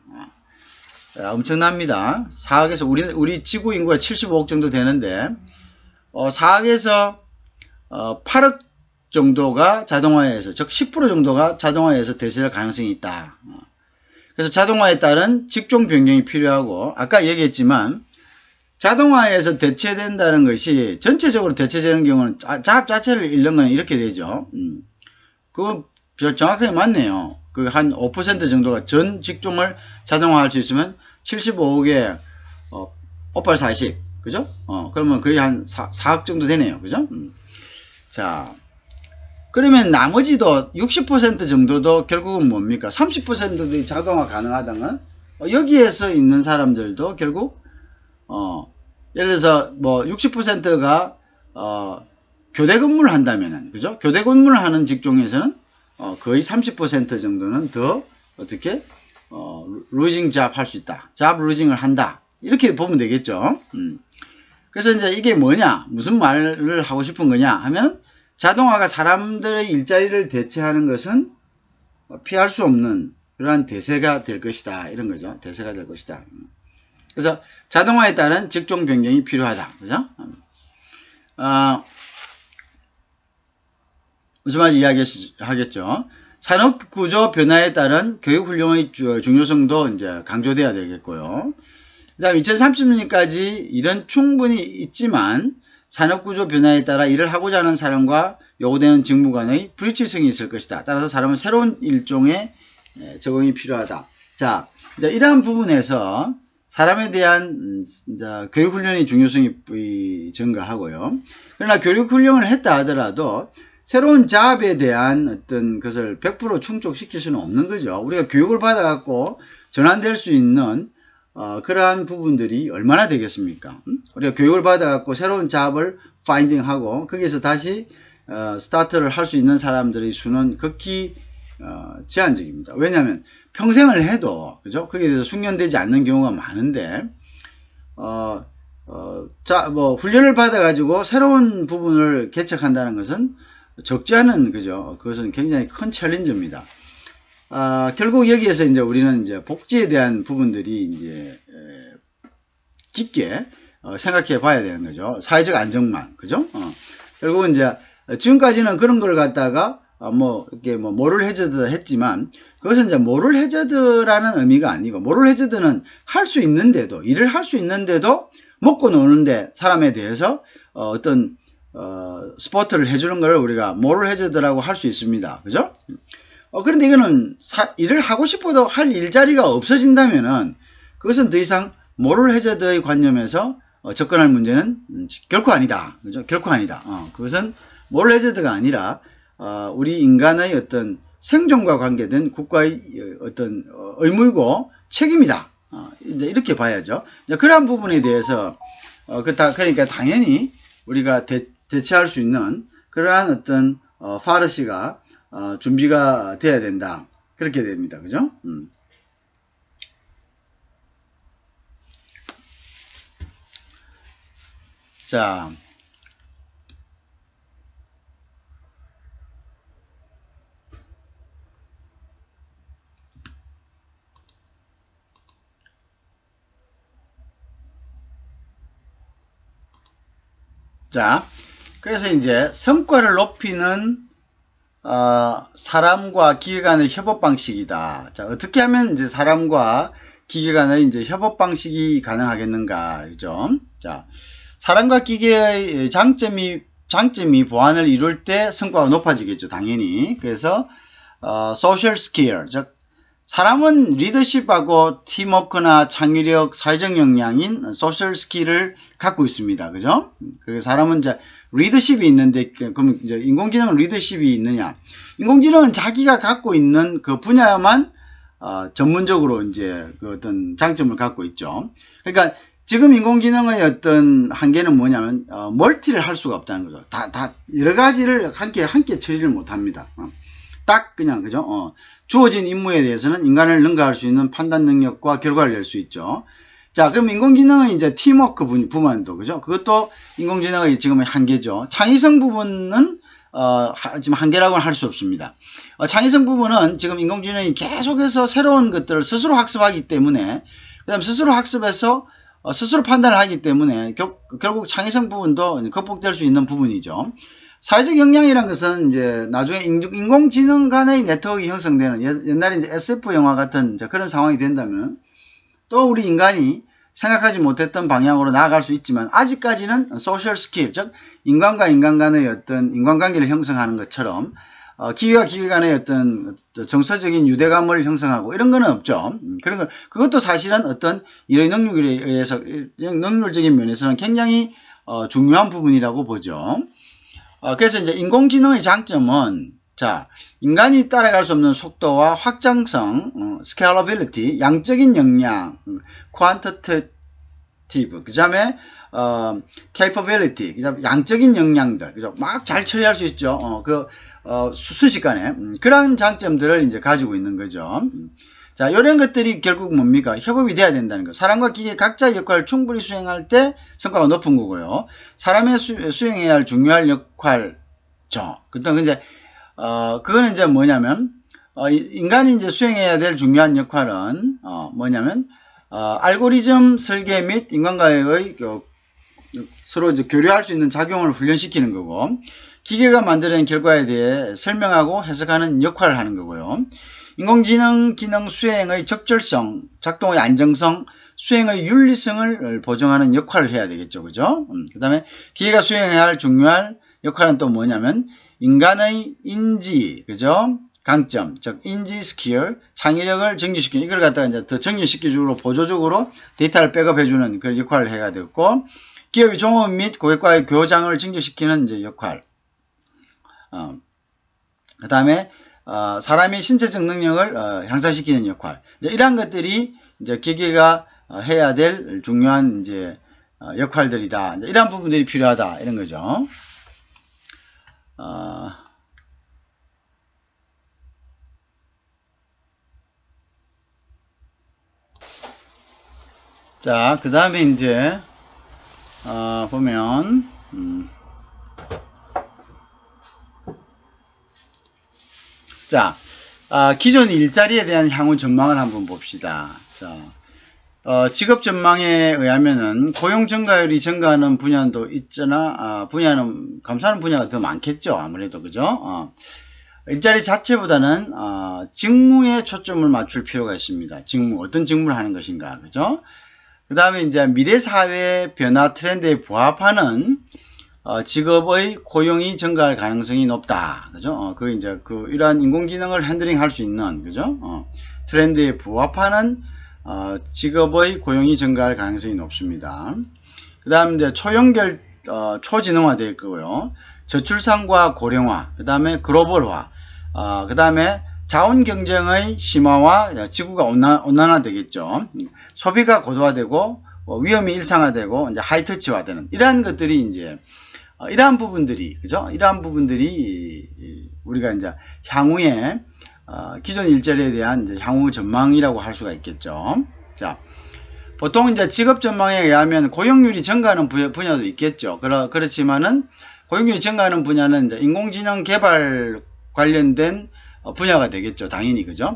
Speaker 1: 엄청납니다. 4억에서 우리 지구 인구가 75억 정도 되는데 4억에서 8억 정도가 자동화해서 즉 10% 정도가 자동화해서 대체될 가능성이 있다. 그래서 자동화에 따른 직종 변경이 필요하고 아까 얘기했지만 자동화에서 대체된다는 것이 전체적으로 대체되는 경우는 잡 자체를 잃는 건 이렇게 되죠. 그거 정확하게 맞네요. 그 한 5% 정도가 전 직종을 자동화할 수 있으면 75억에 5, 40 그죠? 그러면 거의 한 4억 정도 되네요. 그죠? 자, 그러면 나머지도 60% 정도도 결국은 뭡니까? 30%도 자동화 가능하다면 여기에서 있는 사람들도 결국 예를 들어서 뭐 60%가 교대 근무를 한다면은 그죠? 교대 근무를 하는 직종에서는 거의 30% 정도는 더 어떻게 루징 잡 할 수 있다. 잡 루징을 한다. 이렇게 보면 되겠죠. 그래서 이제 이게 뭐냐? 무슨 말을 하고 싶은 거냐 하면 자동화가 사람들의 일자리를 대체하는 것은 피할 수 없는 그러한 대세가 될 것이다. 이런 거죠. 대세가 될 것이다. 그래서 자동화에 따른 직종 변경이 필요하다. 그죠? 무슨 말인지 이야기하겠죠. 산업 구조 변화에 따른 교육 훈련의 중요성도 이제 강조돼야 되겠고요. 그 다음 2030년까지 일은 충분히 있지만 산업구조 변화에 따라 일을 하고자 하는 사람과 요구되는 직무 간의 불일치성이 있을 것이다. 따라서 사람은 새로운 일종의 적응이 필요하다. 자, 이제 이러한 부분에서 사람에 대한 교육훈련의 중요성이 증가하고요. 그러나 교육훈련을 했다 하더라도 새로운 잡에 대한 어떤 것을 100% 충족시킬 수는 없는 거죠. 우리가 교육을 받아갖고 전환될 수 있는 그러한 부분들이 얼마나 되겠습니까? 우리가 교육을 받아갖고 새로운 잡을 파인딩하고 거기서 다시 스타트를 할 수 있는 사람들의 수는 극히 제한적입니다. 왜냐하면 평생을 해도 그죠? 거기에 대해서 숙련되지 않는 경우가 많은데 뭐 훈련을 받아가지고 새로운 부분을 개척한다는 것은 적지 않은 그죠? 그것은 굉장히 큰 챌린저입니다. 결국 여기에서 이제 우리는 이제 복지에 대한 부분들이 이제 깊게 생각해 봐야 되는 거죠. 사회적 안정망, 그죠? 결국은 이제 지금까지는 그런 걸 갖다가 이렇게 모럴 해저드 했지만 그것은 이제 모럴 해저드라는 의미가 아니고 모럴 해저드는 할 수 있는데도 일을 할 수 있는데도 먹고 노는데 사람에 대해서 어떤 스포트를 해주는 걸 우리가 모럴 해저드라고 할 수 있습니다. 그죠? 그런데 이거는 일을 하고 싶어도 할 일자리가 없어진다면은 그것은 더 이상 모럴 해저드의 관념에서 접근할 문제는 결코 아니다. 그죠? 결코 아니다. 그것은 모럴 해저드가 아니라 우리 인간의 어떤 생존과 관계된 국가의 어떤 의무이고 책임이다. 이제 이렇게 봐야죠. 그러한 부분에 대해서 그러니까 당연히 우리가 대체할 수 있는 그러한 어떤 파르시가 준비가 돼야 된다. 그렇게 됩니다. 그죠? 자, 그래서 이제 성과를 높이는 사람과 기계 간의 협업 방식이다. 자, 어떻게 하면 이제 사람과 기계 간의 이제 협업 방식이 가능하겠는가, 그죠? 자, 사람과 기계의 장점이 보완을 이룰 때 성과가 높아지겠죠, 당연히. 그래서 소셜 스킬, 즉 사람은 리더십하고 팀워크나 창의력, 사회적 역량인 소셜 스킬을 갖고 있습니다. 그죠? 그리고 사람은 이제 리더십이 있는데, 그럼 이제 인공지능은 리더십이 있느냐? 인공지능은 자기가 갖고 있는 그 분야만 전문적으로 이제 그 어떤 장점을 갖고 있죠. 그러니까 지금 인공지능의 어떤 한계는 뭐냐면 멀티를 할 수가 없다는 거죠. 다 여러 가지를 함께 처리를 못 합니다. 딱 그냥 그죠? 주어진 임무에 대해서는 인간을 능가할 수 있는 판단 능력과 결과를 낼 수 있죠. 자, 그럼 인공지능의 이제 팀워크 부분도 그죠? 그것도 인공지능의 지금의 한계죠. 창의성 부분은 지금 한계라고는 할 수 없습니다. 창의성 부분은 지금 인공지능이 계속해서 새로운 것들을 스스로 학습하기 때문에 그다음 스스로 학습해서 스스로 판단을 하기 때문에 결국 창의성 부분도 극복될 수 있는 부분이죠. 사회적 역량이란 것은 이제 나중에 인공지능 간의 네트워크가 형성되는 옛날에 이제 SF 영화 같은 그런 상황이 된다면 또 우리 인간이 생각하지 못했던 방향으로 나아갈 수 있지만 아직까지는 소셜 스킬, 즉 인간과 인간 간의 어떤 인간관계를 형성하는 것처럼 기계와 기계 간의 어떤 정서적인 유대감을 형성하고 이런 거는 없죠. 그것도 사실은 어떤 이런 능력에 의해서 능률적인 면에서는 굉장히 중요한 부분이라고 보죠. 그래서 이제 인공지능의 장점은 자, 인간이 따라갈 수 없는 속도와 확장성, scalability, 양적인 역량, quantitative, 그 다음에 capability, 그 다음에 양적인 역량들, 그죠? 막 잘 처리할 수 있죠. 순식간에 그런 장점들을 이제 가지고 있는 거죠. 자, 이런 것들이 결국 뭡니까? 협업이 돼야 된다는 거. 사람과 기계 각자의 역할을 충분히 수행할 때 성과가 높은 거고요. 사람이 수행해야 할 중요한 역할죠. 그다음 이제 그거는 이제 뭐냐면 인간이 이제 수행해야 될 중요한 역할은 뭐냐면 알고리즘 설계 및 인간과의 서로 이제 교류할 수 있는 작용을 훈련시키는 거고, 기계가 만들어낸 결과에 대해 설명하고 해석하는 역할을 하는 거고요. 인공지능 기능 수행의 적절성, 작동의 안정성, 수행의 윤리성을 보증하는 역할을 해야 되겠죠. 그죠? 그 다음에 기계가 수행해야 할 중요한 역할은 또 뭐냐면 인간의 인지, 그죠? 강점, 즉 인지 스킬, 창의력을 증진시키는, 이걸 갖다가 이제 더 증진시키주로 보조적으로 데이터를 백업해주는 그런 역할을 해야 되고, 기업의 종업 및 고객과의 교장을 증진시키는 이제 역할. 그 다음에 사람의 신체적 능력을 향상시키는 역할. 이러한 것들이 이제 기계가 해야 될 중요한 이제 역할들이다. 이러한 부분들이 필요하다. 이런 거죠. 자, 그 다음에 이제 보면 자, 기존 일자리에 대한 향후 전망을 한번 봅시다. 자, 직업 전망에 의하면은 고용 증가율이 증가하는 분야도 있으나 분야는 감소하는 분야가 더 많겠죠. 아무래도 그죠? 일자리 자체보다는 직무에 초점을 맞출 필요가 있습니다. 직무, 어떤 직무를 하는 것인가, 그죠? 그 다음에 이제 미래 사회 변화 트렌드에 부합하는 직업의 고용이 증가할 가능성이 높다. 그죠? 이제 이러한 인공지능을 핸들링 할 수 있는, 그죠? 트렌드에 부합하는 직업의 고용이 증가할 가능성이 높습니다. 그 다음에 이제 초지능화 될 거고요. 저출산과 고령화, 그 다음에 글로벌화, 그 다음에 자원 경쟁의 심화와 지구가 온난화 되겠죠. 소비가 고도화되고 위험이 일상화되고 이제 하이터치화되는 이러한 것들이 이제 이러한 부분들이 그죠? 이러한 부분들이 우리가 이제 향후에 기존 일자리에 대한 이제 향후 전망이라고 할 수가 있겠죠. 자, 보통 이제 직업 전망에 의하면 고용률이 증가하는 분야도 있겠죠. 그렇지만은 고용률이 증가하는 분야는 이제 인공지능 개발 관련된 분야가 되겠죠. 당연히 그죠.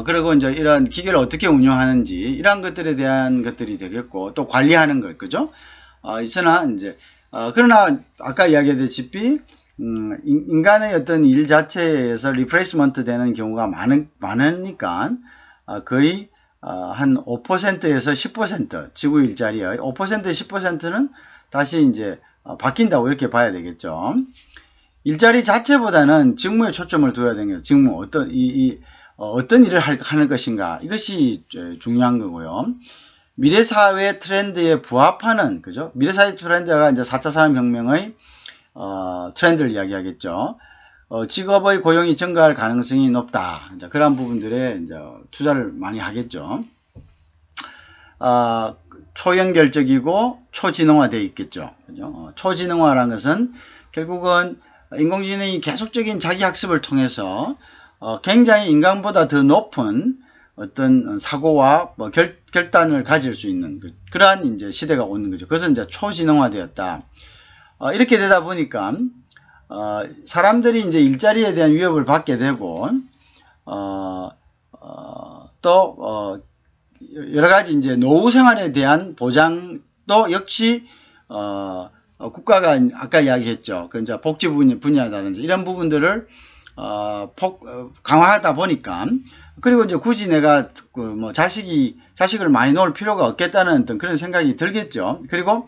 Speaker 1: 그리고 이제 이런 기계를 어떻게 운영하는지 이러한 것들에 대한 것들이 되겠고 또 관리하는 것 그죠. 그러나 아까 이야기했다시피 인간의 어떤 일 자체에서 리플레이스먼트 되는 경우가 많으니까 거의 한 5%에서 10% 지구 일자리의 5%에서 10%는 다시 이제 바뀐다고 이렇게 봐야 되겠죠. 일자리 자체보다는 직무에 초점을 둬야 되는 거예요. 직무 어떤 일을 하는 것인가 이것이 중요한 거고요. 미래사회 트렌드에 부합하는 그죠? 미래사회 트렌드가 이제 4차 산업혁명의 트렌드를 이야기하겠죠. 직업의 고용이 증가할 가능성이 높다. 이제 그런 부분들에 이제 투자를 많이 하겠죠. 초연결적이고 초지능화되어 있겠죠. 그죠? 초지능화라는 것은 결국은 인공지능이 계속적인 자기학습을 통해서 굉장히 인간보다 더 높은 어떤 사고와 결단을 가질 수 있는 그러한 이제 시대가 오는 거죠. 그것은 이제 초지능화되었다. 이렇게 되다 보니까 사람들이 이제 일자리에 대한 위협을 받게 되고 또 여러 가지 이제 노후 생활에 대한 보장도 역시 국가가 아까 이야기했죠. 그 이제 복지 분야라든지 이런 부분들을 강화하다 보니까, 그리고 이제 굳이 내가 뭐 자식을 많이 놓을 필요가 없겠다는 어떤 그런 생각이 들겠죠. 그리고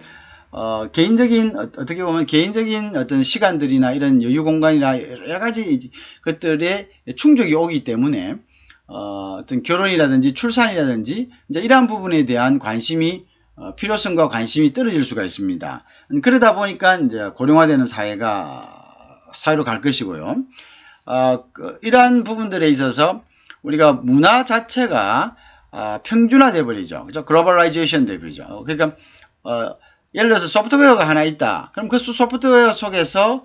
Speaker 1: 개인적인, 어떻게 보면 개인적인 어떤 시간들이나 이런 여유 공간이나 여러 가지 것들에 충족이 오기 때문에 어떤 결혼이라든지 출산이라든지 이제 이러한 부분에 대한 관심이 필요성과 관심이 떨어질 수가 있습니다. 그러다 보니까 이제 고령화되는 사회로 갈 것이고요. 이러한 부분들에 있어서 우리가 문화 자체가 평준화돼 버리죠. 그죠? 글로벌라이제이션 돼 버리죠. 그러니까 예를 들어서 소프트웨어가 하나 있다. 그럼 그 소프트웨어 속에서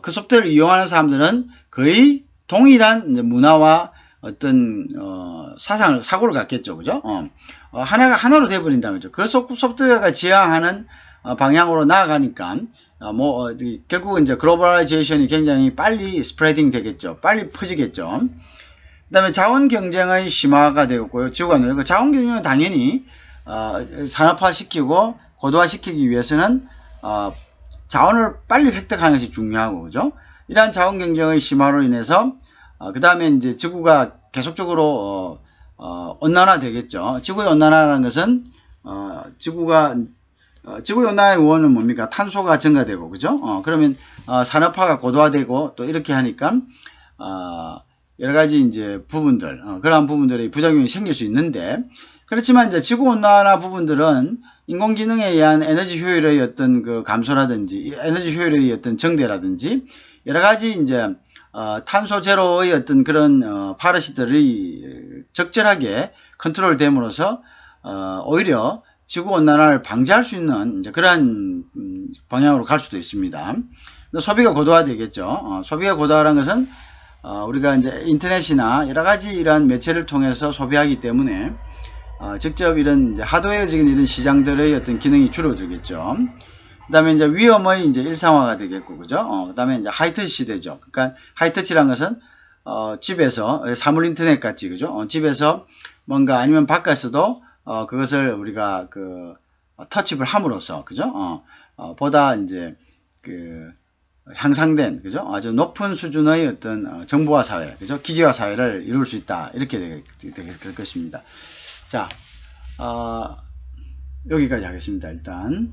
Speaker 1: 그 소프트웨어를 이용하는 사람들은 거의 동일한 문화와 어떤 사고를 갖겠죠. 그죠? 하나가 하나로 돼 버린다. 그죠? 그 소프트웨어가 지향하는 방향으로 나아가니까 결국은 이제 글로벌라이제이션이 굉장히 빨리 스프레딩 되겠죠. 빨리 퍼지겠죠. 그 다음에 자원 경쟁의 심화가 되었고요. 지구가 자원 경쟁은 당연히 산업화시키고 고도화시키기 위해서는 자원을 빨리 획득하는 것이 중요하고, 그죠? 이러한 자원 경쟁의 심화로 인해서 그 다음에 이제 지구가 계속적으로 온난화 되겠죠. 지구의 온난화라는 것은 지구의 온난화의 원인은 뭡니까? 탄소가 증가되고, 그죠? 그러면 산업화가 고도화되고 또 이렇게 하니까 여러 가지 이제 부분들, 그러한 부분들의 부작용이 생길 수 있는데, 그렇지만 이제 지구 온난화 부분들은 인공지능에 의한 에너지 효율의 어떤 그 감소라든지 에너지 효율의 어떤 정대라든지 여러 가지 이제 탄소 제로의 어떤 그런 파르시들이 적절하게 컨트롤됨으로써 오히려 지구 온난화를 방지할 수 있는 이제 그러한 방향으로 갈 수도 있습니다. 소비가 고도화되겠죠. 소비가 고도화라는 것은 우리가 이제 인터넷이나 여러 가지 이러한 매체를 통해서 소비하기 때문에 직접 이런 이제 하드웨어적인 이런 시장들의 어떤 기능이 줄어들겠죠. 그 다음에 이제 위험의 이제 일상화가 되겠고, 그죠? 그 다음에 이제 하이터치 시대죠. 그러니까 하이터치란 것은, 집에서, 사물 인터넷 같이, 그죠? 집에서 뭔가 아니면 바깥에서도, 그것을 우리가 터치를 함으로써, 그죠? 보다 이제 향상된, 그죠? 아주 높은 수준의 어떤 정보화 사회, 그죠? 기기화 사회를 이룰 수 있다. 이렇게 될 것입니다. 자, 여기까지 하겠습니다. 일단.